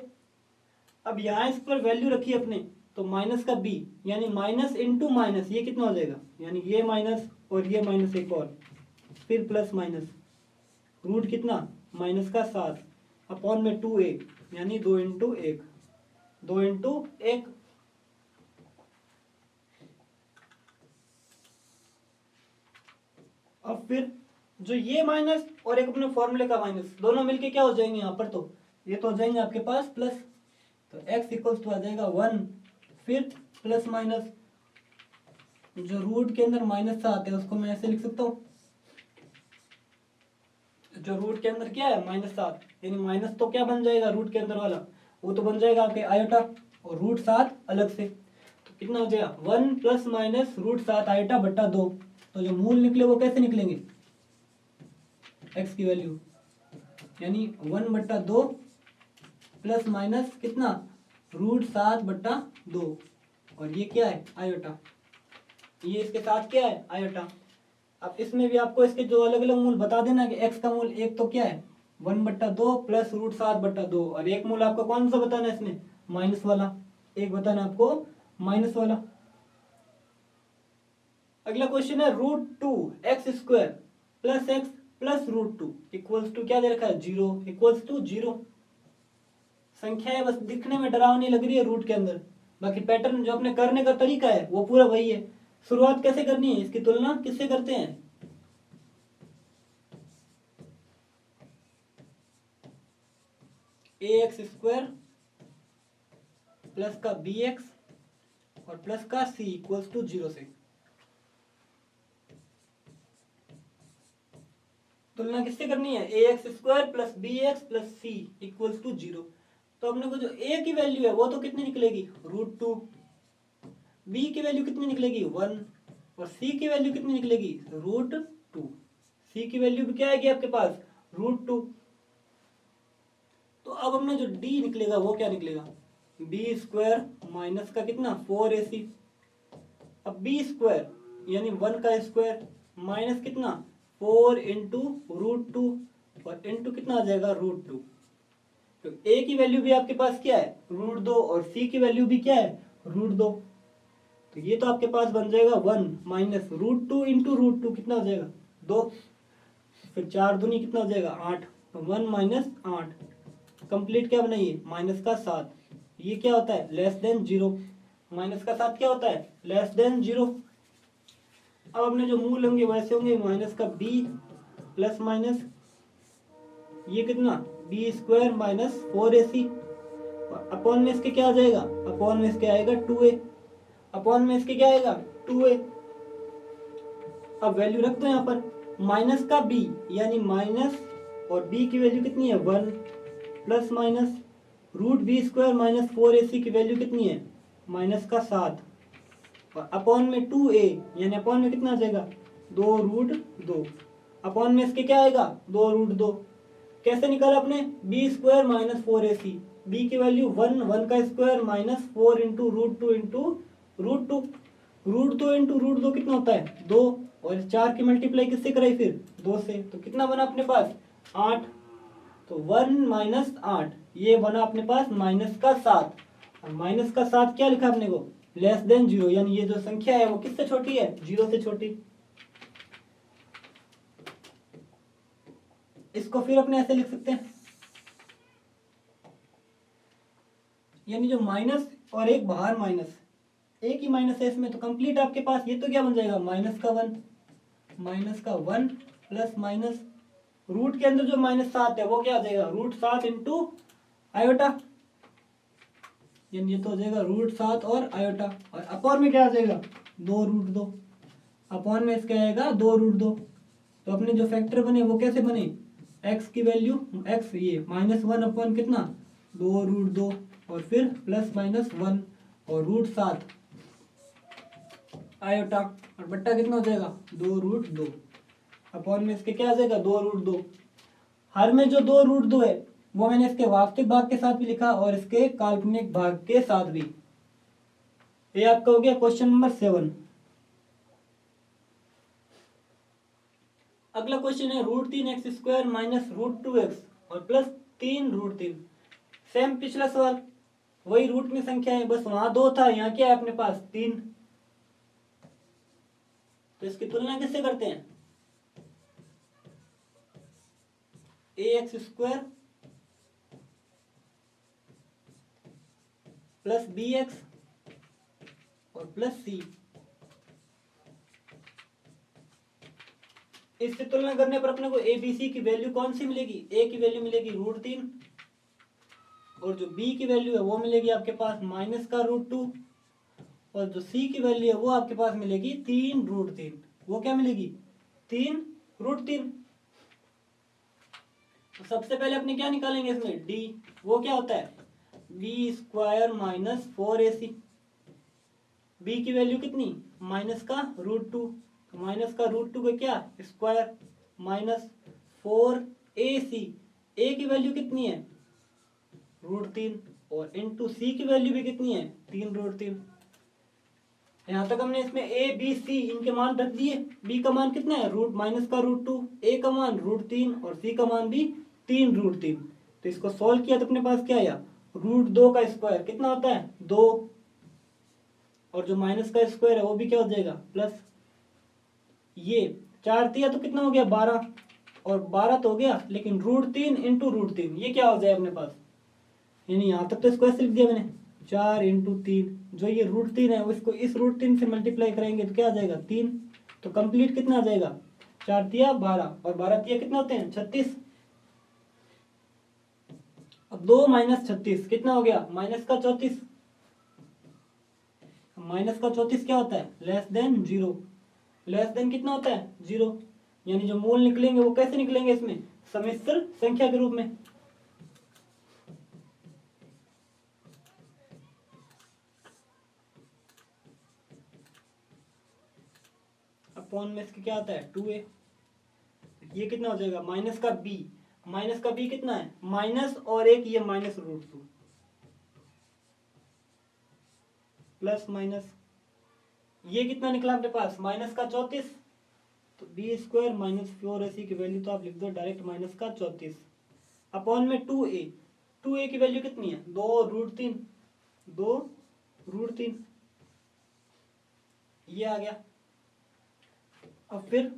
अब यहाँ इस पर वैल्यू रखी अपने, तो माइनस का b यानी माइनस इंटू माइनस, ये कितना हो जाएगा, यानी ये माइनस और ये माइनस एक और, फिर प्लस माइनस रूट कितना माइनस का 7 अपॉन में 2a यानी 2 इंटू 1, 2 इंटू 1। अब फिर जो ये माइनस और एक अपने फॉर्मूले का माइनस दोनों मिलके क्या हो जाएंगे यहाँ पर, तो ये तो हो जाएंगे आपके पास प्लस। तो x इक्वल्स टू आ जाएगा 1, फिर प्लस माइनस जो रूट के अंदर माइनस सा आते हैं उसको मैं ऐसे लिख सकता हूँ, जो रूट के अंदर क्या है माइनस 7, यानी माइनस तो क्या बन जाएगा रूट के अंदर वाला, वो तो बन जाएगा आपके आयोटा और रूट 7 अलग से। तो कितना हो जाएगा 1 प्लस माइनस रूट 7 आयोटा बट्टा 2। तो जो मूल निकले वो कैसे निकलेंगे, x की वैल्यू यानी 1 बट्टा 2 प्लस माइनस कितना रूट 7 बट्टा 2, और ये क्या है आयोटा, ये इसके साथ क्या है आयोटा। अब इसमें भी आपको इसके जो अलग अलग मूल बता देना कि x का मूल एक तो क्या है 1 बट्टा 2 प्लस रूट 7 बट्टा 2, और एक मूल आपको कौन सा बताना है इसमें माइनस वाला, एक बताना है आपको माइनस वाला। अगला क्वेश्चन है root 2 X square plus X plus root 2 equals to क्या दे रखा है 0 इक्वल्स टू 0। संख्या है, बस दिखने में डरावनी लग रही है रूट के अंदर, बाकी पैटर्न जो अपने करने का तरीका है वो पूरा वही है। शुरुआत कैसे करनी है, इसकी तुलना किससे करते हैं, ए एक्स स्क्वायर प्लस का बी एक्स और प्लस का सी इक्वल्स टू 0 से। तुलना किससे करनी है, A X square plus B X plus C equals to 0। तो अपने को जो ए की वैल्यू है वो तो कितनी निकलेगी रूट 2, बी की वैल्यू कितनी निकलेगी 1 और सी की वैल्यू कितनी निकलेगी रूट 2। सी की वैल्यू भी क्या आएगी आपके पास रूट 2। तो अब हमने जो डी निकलेगा वो क्या निकलेगा बी स्क्वायर माइनस का कितना 4ac। अब बी स्क्वायर यानी 1 का स्क्वायर माइनस कितना 4 इंटू रूट 2 और इंटू कितना आ जाएगा रूट 2। तो ए की वैल्यू भी आपके पास क्या है रूट 2 और सी की वैल्यू भी क्या है रूट 2। तो ये तो आपके पास बन जाएगा 1 माइनस रूट 2 इंटू रूट 2 कितना हो जाएगा 2, फिर 4 दूनी कितना हो जाएगा 8, तो 1 माइनस 8 कंप्लीट क्या बनाइए माइनस का 7। ये क्या होता है लेस देन 0, माइनस का 7 क्या होता है लेस देन 0। अब अपने जो मूल होंगे वैसे होंगे माइनस का b प्लस माइनस ये कितना B square minus 4ac upon में इसके क्या आ जाएगा अपॉन में इसके आएगा 2a अपॉन में इसके क्या आएगा 2a। अब वैल्यू रख दो यहाँ पर माइनस का b यानी माइनस और b की वैल्यू कितनी है 1 plus minus root B square minus 4ac की वैल्यू कितनी है माइनस का 7 और अपॉन में 2a यानी अपॉन में कितना आ जाएगा 2 रूट 2 अपॉन में इसके क्या आएगा 2 रूट 2। कैसे निकाला अपने B square minus 4ac, B की वैल्यू 1 1 का square minus 4 into root 2 into root 2, root 2 into root 2 कितना होता है 2 और 4 की मल्टीप्लाई किससे कराई फिर 2 से, तो कितना बना अपने पास 8। तो 1 माइनस 8 ये बना अपने पास माइनस का 7 और माइनस का 7 क्या लिखा अपने को लेस देन 0, यानी ये जो संख्या है वो किससे छोटी है 0 से छोटी। इसको फिर अपने ऐसे लिख सकते हैं, यानी जो माइनस और एक बाहर माइनस एक ही माइनस है इसमें, तो कंप्लीट आपके पास ये तो क्या बन जाएगा माइनस का 1 प्लस माइनस रूट के अंदर जो माइनस 7 है वो क्या आ जाएगा रूट 7 इंटू आयोटा, यानी ये तो हो जाएगा रूट 7 और आयोटा और अपॉन में क्या आ जाएगा 2 रूट 2 अपॉन में इसका आएगा 2 रूट 2। तो अपने जो फैक्टर बने वो कैसे बने x की वैल्यू x ये माइनस 1 अपॉन कितना 2 रूट 2 और फिर प्लस माइनस 1 और रूट 7 आयोटा और बट्टा कितना हो जाएगा 2 रूट 2 अपॉन में इसके क्या आ जाएगा 2 रूट 2। हर में जो दो रूट दो है वो मैंने इसके वास्तविक भाग के साथ भी लिखा और इसके काल्पनिक भाग के साथ भी। ये आपका हो गया क्वेश्चन नंबर 7। अगला क्वेश्चन है √3x² माइनस √2x और प्लस 3√3। सेम पिछला सवाल, वही रूट में संख्या है, बस वहां 2 था, यहाँ क्या है अपने पास 3। तो इसकी तुलना किससे करते हैं? ax² प्लस bx और प्लस c। इससे तुलना करने पर अपने को ए बी सी की वैल्यू कौन सी मिलेगी? a की वैल्यू मिलेगी √3 और जो b की वैल्यू है वो मिलेगी आपके पास माइनस का √2 और जो c की वैल्यू है वो आपके पास मिलेगी 3√3। वो क्या मिलेगी? 3√3। तो सबसे पहले अपने क्या निकालेंगे इसमें? d। वो क्या होता है? b² minus 4ac। b की वैल्यू कितनी? माइनस का √2, तो माइनस का √2 का क्या? Square minus 4ac। a की वैल्यू कितनी है? √3 और इंटू c की वैल्यू भी कितनी है? 3√3। यहां तक हमने इसमें a b c इनके मान रख दिए। b का मान कितना है? माइनस का √2, a का मान √3 और c का मान भी 3√3। तो इसको सॉल्व किया तो अपने पास क्या आया? √2 का स्क्वायर कितना होता है? 2 और जो माइनस का स्क्वायर है वो भी क्या हो जाएगा? प्लस। ये 4 दिया तो कितना हो गया? 12 और 12 तो हो गया, लेकिन √3 इंटू √3 ये क्या हो जाए अपने पास? यानी यहाँ तक तो इसको ऐसे लिख दिया मैंने 4 इंटू 3। जो ये √3 है उसको इस √3 से मल्टीप्लाई करेंगे तो क्या आ जाएगा? 3। तो कंप्लीट कितना आ जाएगा? 4 दिया 12 और 12 दिया कितना होते हैं? 36। अब 2 माइनस 36 कितना हो गया? माइनस का 34। माइनस का 34 क्या होता है? Less than 0। लेस देन कितना होता है? 0। यानी जो मूल निकलेंगे वो कैसे निकलेंगे? इसमें सम्मिश्र संख्या के रूप में। अपॉन में इसके क्या आता है? 2a। ये कितना हो जाएगा? माइनस का b। माइनस का b कितना है? माइनस और एक ये माइनस √2 प्लस माइनस ये कितना निकला अपने पास? माइनस का 34। तो b² माइनस 4ac की वैल्यू तो आप लिख दो डायरेक्ट माइनस का 34 अपॉन में 2a। 2a की वैल्यू कितनी है? 2√3। 2√3 ये आ गया। अब फिर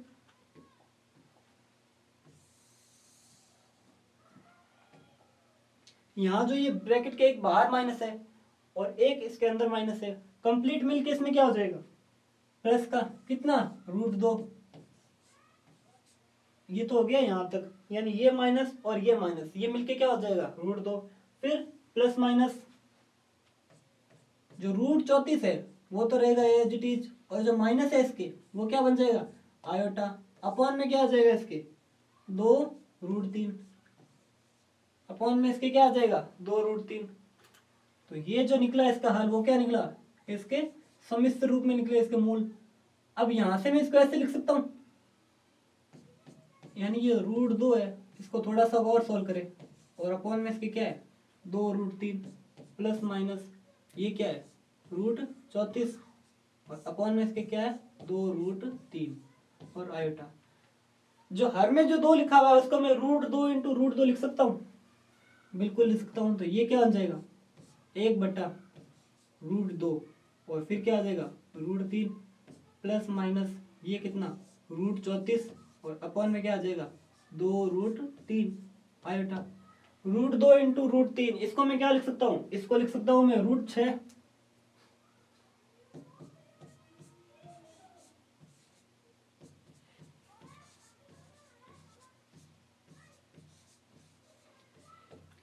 यहां जो ये ब्रैकेट के एक बाहर माइनस है और एक इसके अंदर माइनस है, कंप्लीट मिलके इसमें क्या हो जाएगा? प्लस का कितना? √2। ये तो हो गया यहां तक, यानी ये माइनस और ये माइनस ये मिलके क्या हो जाएगा? √2। फिर प्लस माइनस जो √34 है वो तो रहेगा एज इट इज, और जो माइनस है इसके वो क्या बन जाएगा? आयोटा। अपॉन में क्या आ जाएगा इसके? 2√3 अपॉन में इसके क्या आ जाएगा? 2√3। तो ये जो निकला इसका हल वो क्या निकला? इसके सम्मिश्र रूप में निकले इसके मूल। अब यहां से मैं इसको ऐसे लिख सकता हूं, यानी ये √2 है, इसको थोड़ा सा और सोल्व करें और अपॉन में इसके क्या है? 2√3 प्लस माइनस ये क्या है? √34 और अपॉन में इसके क्या है? 2√3 और आयोटा। जो हर में जो 2 लिखा हुआ है उसको मैं √2 इंटू √2 लिख सकता हूँ, बिल्कुल लिख सकता हूँ। तो ये क्या बन जाएगा? 1/√2 और फिर क्या आ जाएगा? √3 प्लस माइनस ये कितना? √34 और अपॉन में क्या आ जाएगा? 2√3 आयोटा। √2 इंटू √3 इसको मैं क्या लिख सकता हूँ? इसको लिख सकता हूँ मैं √6।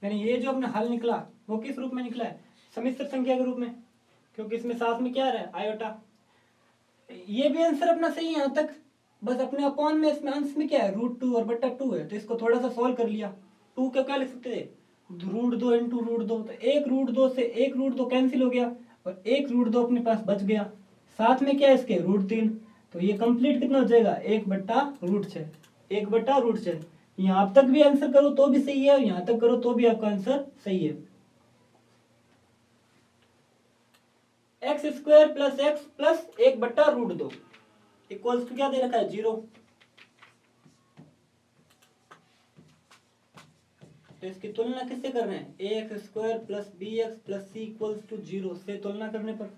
यानी ये जो अपना हल निकला वो किस रूप में निकला है? सम्मिश्र संख्या के रूप में, क्योंकि इसमें साथ में क्या रहा है? आयोटा। ये भी आंसर अपना सही है यहाँ तक, बस अपने अपॉन में इसमें अंश में क्या है? √2 और बट्टा 2 है, तो इसको थोड़ा सा सोल्व कर लिया। 2 का क्या लिख सकते थे? √2 इंटू √2, तो एक √2 से एक √2 कैंसिल हो गया और एक √2 अपने पास बच गया। साथ में क्या है इसके? √3। तो ये कंप्लीट कितना हो जाएगा? 1/√6। 1/√6 यहां तक भी आंसर करो तो भी सही है और यहां तक करो तो भी आपका आंसर सही है। X square plus X plus 1/√2 equals to क्या दे रखा है 0। तो इसकी तुलना किससे कर रहे हैं, A X square plus B X plus C equals to 0 से तुलना करने पर।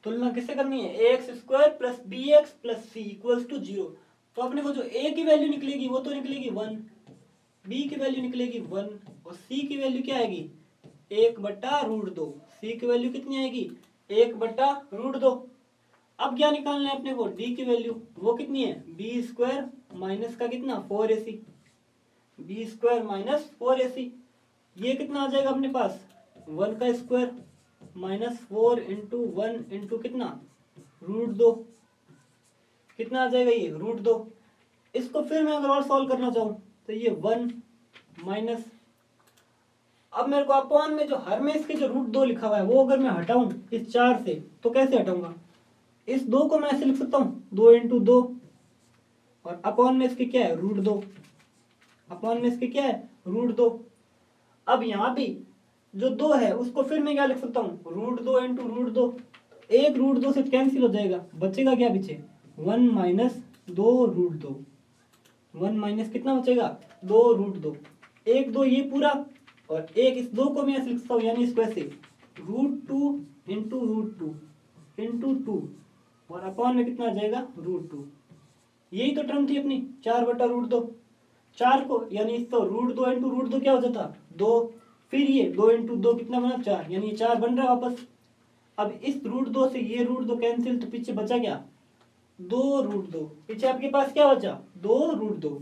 तुलना किससे करनी है, A X square plus B X plus C equals to 0। तो अपने को जो ए की वैल्यू निकलेगी वो तो निकलेगी 1, बी की वैल्यू निकलेगी 1 और सी की वैल्यू क्या आएगी 1/√2। सी की वैल्यू कितनी आएगी 1/√2। अब क्या निकालना है अपने को, डी की वैल्यू, वो कितनी है बी स्क्वायर माइनस का कितना 4ac, B square minus 4ac। ये कितना आ जाएगा अपने पास 1 का स्क्वायर माइनस 4 इंटू 1 इंटू कितना √2, कितना आ जाएगा ये √2। इसको फिर मैं अगर और सॉल्व करना चाहूं तो ये 1 माइनस, अब मेरे को अपॉन में जो हर में इसके जो √2 लिखा हुआ है वो अगर मैं हटाऊं इस 4 से तो कैसे हटाऊंगा, इस 2 को मैं ऐसे लिख सकता हूँ 2 इंटू 2 और अपॉन में इसके क्या है √2, अपॉन में इसके क्या है √2। अब यहाँ भी जो 2 है उसको फिर मैं क्या लिख सकता हूँ √2 इंटू √2, एक √2 से कैंसिल हो जाएगा, बचेगा क्या पीछे 1 माइनस 2√2, 1 माइनस कितना बचेगा 2√2, 1 2 ये पूरा और एक इस 2 को मैं ऐसे लिख सकता हूँ यानी इसको ऐसे √2 इंटू √2 इंटू 2 और अपॉन में कितना आ जाएगा √2। यही तो टर्म थी अपनी 4/√2, 4 को यानी इसको √2 इंटू √2 क्या हो जाता 2, फिर ये 2 इंटू 2 कितना बना 4, यानी ये 4 बन रहा है वापस। अब इस √2 से ये √2 कैंसिल, तो पीछे बचा क्या 2√2, पीछे आपके पास क्या बचा 2√2।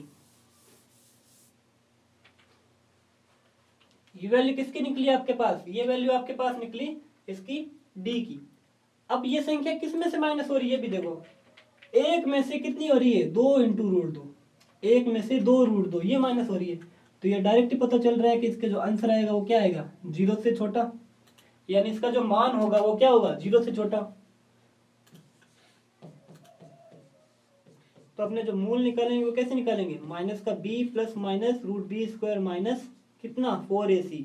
ये वैल्यू किसकी निकली आपके पास, ये वैल्यू आपके पास निकली इसकी डी की। अब ये संख्या किस में से माइनस हो रही है भी देखो, एक में से कितनी हो रही है 2 इंटू √2, एक में से 2√2 ये माइनस हो रही है। तो ये डायरेक्ट ही पता चल रहा है कि इसके जो आंसर आएगा वो क्या आएगा 0 से छोटा, यानी इसका जो मान होगा वो क्या होगा 0 से छोटा। तो अपने जो मूल निकालेंगे वो कैसे निकालेंगे, माइनस का b plus minus √b square minus कितना 4ac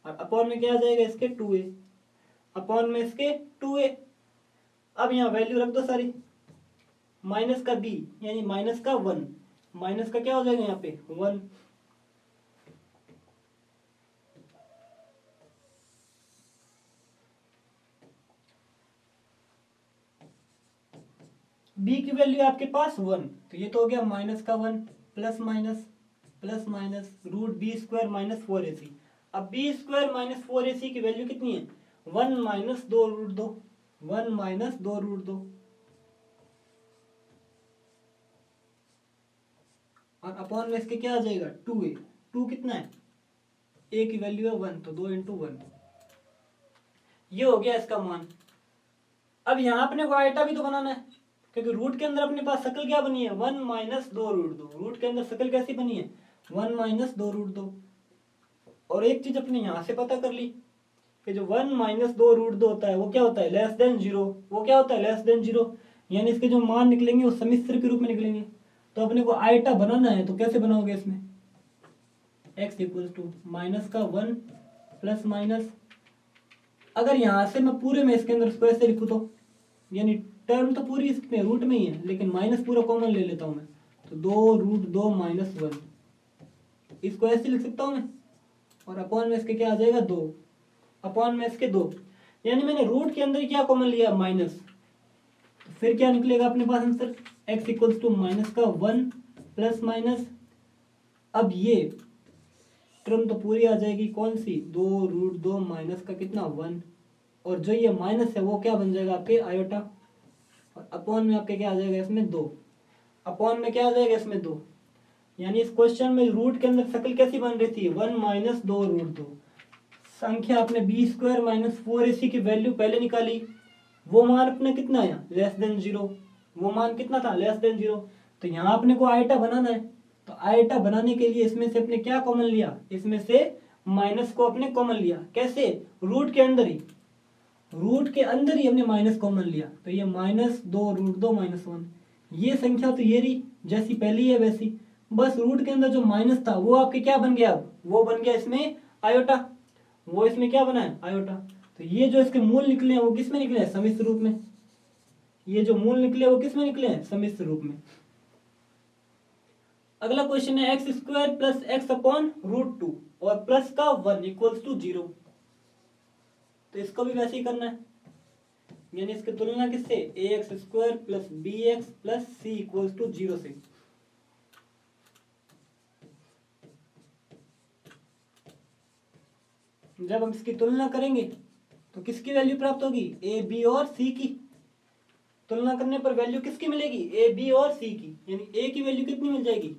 और अपॉन में क्या आ जाएगा इसके 2a, अपॉन में इसके 2a। अब यहाँ वैल्यू रख दो सारी, माइनस का b यानी माइनस का 1, माइनस का क्या हो जाएगा यहाँ पे 1, b की वैल्यू आपके पास 1, तो ये तो हो गया माइनस का 1 plus minus √b square minus 4ac। अब b स्क्वायर माइनस 4ac की वैल्यू कितनी है 1 माइनस 2√2, 1 माइनस 2√2 और अपॉन में इसके क्या आ जाएगा 2a, 2 कितना है a की वैल्यू है 1 तो 2 इंटू 1, ये हो गया इसका मान। अब यहाँ अपने को आइटा भी तो बनाना है क्योंकि रूट के अंदर अपने पास शकल क्या बनी है 1 माइनस 2√2, रूट के अंदर शकल कैसी बनी है 1 माइनस 2√2। और एक चीज अपने यहाँ से पता कर ली कि जो 1 माइनस 2√2 होता है वो क्या होता है लेस देन 0, वो क्या होता है लेस देन 0, यानी इसके जो मान निकलेंगे वो सम्मिश्र के रूप में निकलेंगे। तो अपने को आइटा बनाना है तो कैसे बनाओगे इसमें x इक्वल टू माइनस का 1 प्लस माइनस, अगर यहाँ से मैं पूरे में इसके अंदर इसको ऐसे लिखूँ तो यानी टर्म तो पूरी इसमें रूट में ही है लेकिन माइनस पूरा कॉमन ले लेता हूं मैं, तो 2√2 माइनस 1 इसको ऐसे लिख सकता हूं मैं और अपॉन में इसके क्या आ जाएगा 2, अपॉन में इसके 2, यानी मैंने रूट के अंदर क्या कॉमन लिया माइनस, तो फिर क्या निकलेगा अपने पास answer x equals to minus का 1 प्लस माइनस, अब ये टर्म तो पूरी आ जाएगी कौन सी 2√2 माइनस का कितना 1 और जो ये माइनस है वो क्या बन जाएगा आपके आयोटा और अपॉन में आपके क्या आ जाएगा इसमें 2, अपॉन में क्या आ जाएगा इसमें 2, यानी इस क्वेश्चन में रूट के अंदर शकल कैसी बन रही थी 1 माइनस 2√2। संख्या आपने b स्क्वायर माइनस 4ac की वैल्यू पहले निकाली, वो मान अपना कितना आया लेस देन 0, वो मान कितना था लेस देन 0। तो यहाँ अपने को आयटा बनाना है तो आयटा बनाने के लिए इसमें से अपने क्या कॉमन लिया, इसमें से माइनस को अपने कॉमन लिया। कैसे? रूट के अंदर ही, रूट के अंदर ही हमने माइनस कॉमन लिया। तो ये -2√2 -1, ये संख्या तो ये रही जैसी पहली है वैसी, बस रूट के अंदर जो माइनस था वो आपके क्या बन गया, अब वो बन गया इसमें आयोटा, वो इसमें क्या बना है, आयोटा। तो ये जो इसके मूल निकले हैं वो किस में निकले हैं, सम्मिश्र रूप में। ये जो मूल निकले वो किस में निकले हैं, सम्मिश्र रूप में। अगला क्वेश्चन है x² + x/√2 और प्लस का 1 = 0। तो इसको भी वैसे ही करना है, यानी इसकी तुलना किससे, ax² + bx + c = 0 से। जब हम इसकी तुलना करेंगे तो किसकी वैल्यू प्राप्त होगी, ए बी और सी की। तुलना करने पर वैल्यू किसकी मिलेगी, ए बी और सी की, यानी ए की वैल्यू कितनी मिल जाएगी,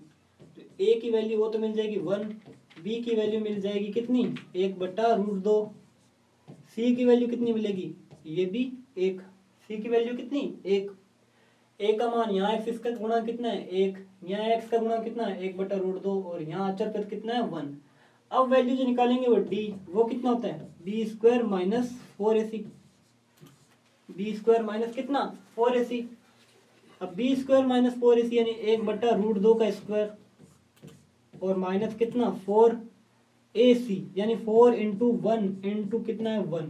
तो ए की वैल्यू वो तो मिल जाएगी 1, बी की वैल्यू मिल जाएगी कितनी, 1/√2, सी की वैल्यू कितनी मिलेगी, ये भी 1, सी की वैल्यू कितनी 1। ए का मान यहाँ एक्स, इसका गुणा कितना है 1, यहाँ एक्स का गुणा कितना है 1/√2 और यहाँ अचर पद कितना है 1। अब वैल्यू जो निकालेंगे वो डी, वो कितना होता है b² - 4ac, b² - कितना 4ac। अब b² - 4ac यानी 1/√2 का स्क्वायर और माइनस कितना 4ac यानी 4 × 1 × कितना है 1।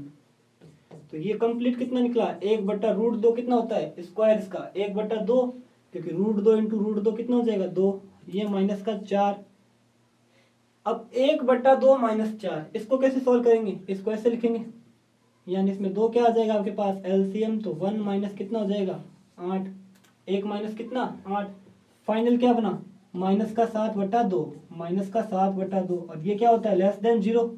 तो ये कंप्लीट कितना निकला, 1/√2 कितना होता है स्क्वायर इसका 1/2, क्योंकि √2 × √2 कितना हो जाएगा 2, ये माइनस का 4। अब 1/2 - 4 इसको कैसे सोल्व करेंगे, इसको ऐसे लिखेंगे, यानी इसमें 2 क्या आ जाएगा आपके पास एलसीएम, तो 1 माइनस कितना हो जाएगा 8, 1 माइनस कितना 8, फाइनल क्या बना माइनस का 7/2, माइनस का 7/2। और ये क्या होता है लेस देन 0,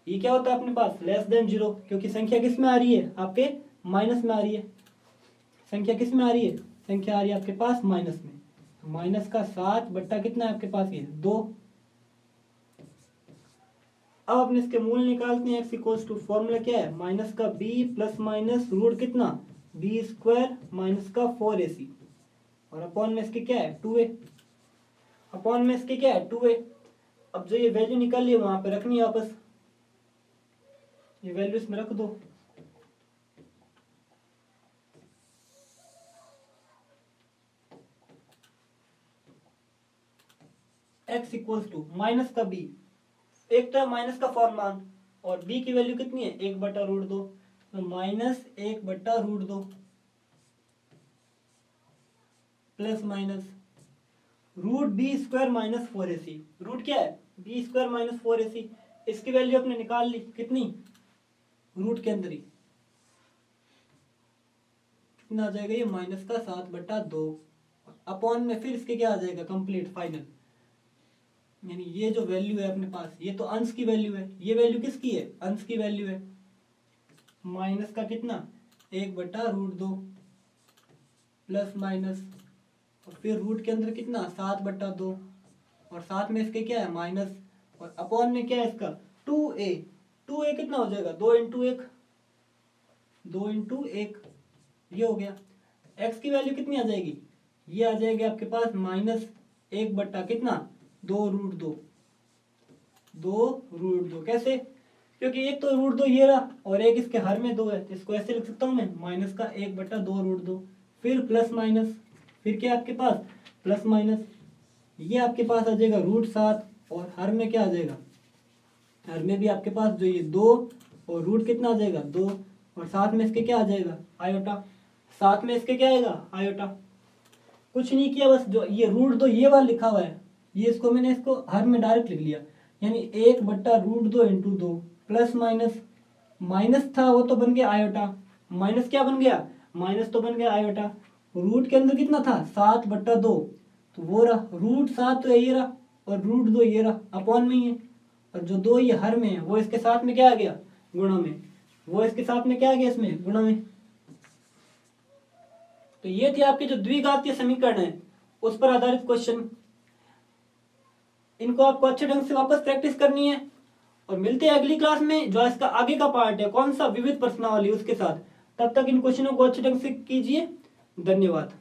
ये क्या होता है अपने पास लेस देन 0, क्योंकि संख्या किस में आ रही है आपके माइनस में आ रही है। संख्या किस में आ रही है, संख्या आ रही है आपके पास माइनस में, तो माइनस का 7 कितना है आपके पास ये 2। अब अपने इसके मूल निकालते हैं, x = फॉर्मूला क्या है माइनस का b ± रूट कितना b² माइनस का 4ac और अपॉन में इसके क्या है 2a, अपॉन में इसके क्या है 2a। अब जो ये वैल्यू निकाली है वहां पे रखनी है वापस, ये वैल्यू इसमें रख दो। x = माइनस का b, एक तो माइनस का फॉर्मान और b की वैल्यू कितनी है 1/√2, तो -1/√2 plus minus √b² - 4ac, root क्या है b² - 4ac, इसकी वैल्यू आपने निकाल ली कितनी रूट के अंदर ही, कितना आ जाएगा ये माइनस का 7/2 अपॉन में फिर इसके क्या आ जाएगा कंप्लीट फाइनल, यानी ये जो वैल्यू है अपने पास ये तो अंश की वैल्यू है, ये वैल्यू किसकी है अंश की वैल्यू है, माइनस का कितना 1/√2 प्लस माइनस और फिर रूट के अंदर कितना 7/2 और साथ में इसके क्या है माइनस और अपॉन में क्या है इसका 2a, 2a कितना हो जाएगा 2 × 1, 2 × 1 ये हो गया। x की वैल्यू कितनी आ जाएगी, ये आ जाएगी आपके पास -1 कितना 2√2, 2√2 कैसे, क्योंकि एक तो √2 ये रहा और एक इसके हर में 2 है, तो इसको ऐसे लिख सकता हूँ मैं माइनस का 1/2√2 फिर प्लस माइनस फिर क्या आपके पास प्लस माइनस, ये आपके पास आ जाएगा √7 और हर में क्या आ जाएगा, हर में भी आपके पास जो ये 2 और रूट कितना आ जाएगा 2 और साथ में इसके क्या आ जाएगा आयोटा, साथ में इसके क्या आएगा आयोटा। कुछ नहीं किया, बस जो ये √2 ये वाला लिखा हुआ है ये इसको मैंने इसको हर में डायरेक्ट लिख लिया, यानी 1/√2 × 2 प्लस माइनस, माइनस था वो तो बन गया आयोटा, माइनस क्या बन गया माइनस तो बन गया आयोटा, रूट के अंदर कितना था 7/2 तो वो रहा √7 तो ये रहा और √2 ये रहा अपॉन में ही है और जो 2 ये हर में है वो इसके साथ में क्या आ गया गुणा में, वो इसके साथ में क्या आ गया इसमें गुणा में। तो ये थे आपके जो द्विघातीय समीकरण है उस पर आधारित क्वेश्चन, इनको आपको अच्छे ढंग से वापस प्रैक्टिस करनी है और मिलते हैं अगली क्लास में जो इसका आगे का पार्ट है कौन सा विविध प्रश्नावली उसके साथ। तब तक इन क्वेश्चनों को अच्छे ढंग से कीजिए। धन्यवाद।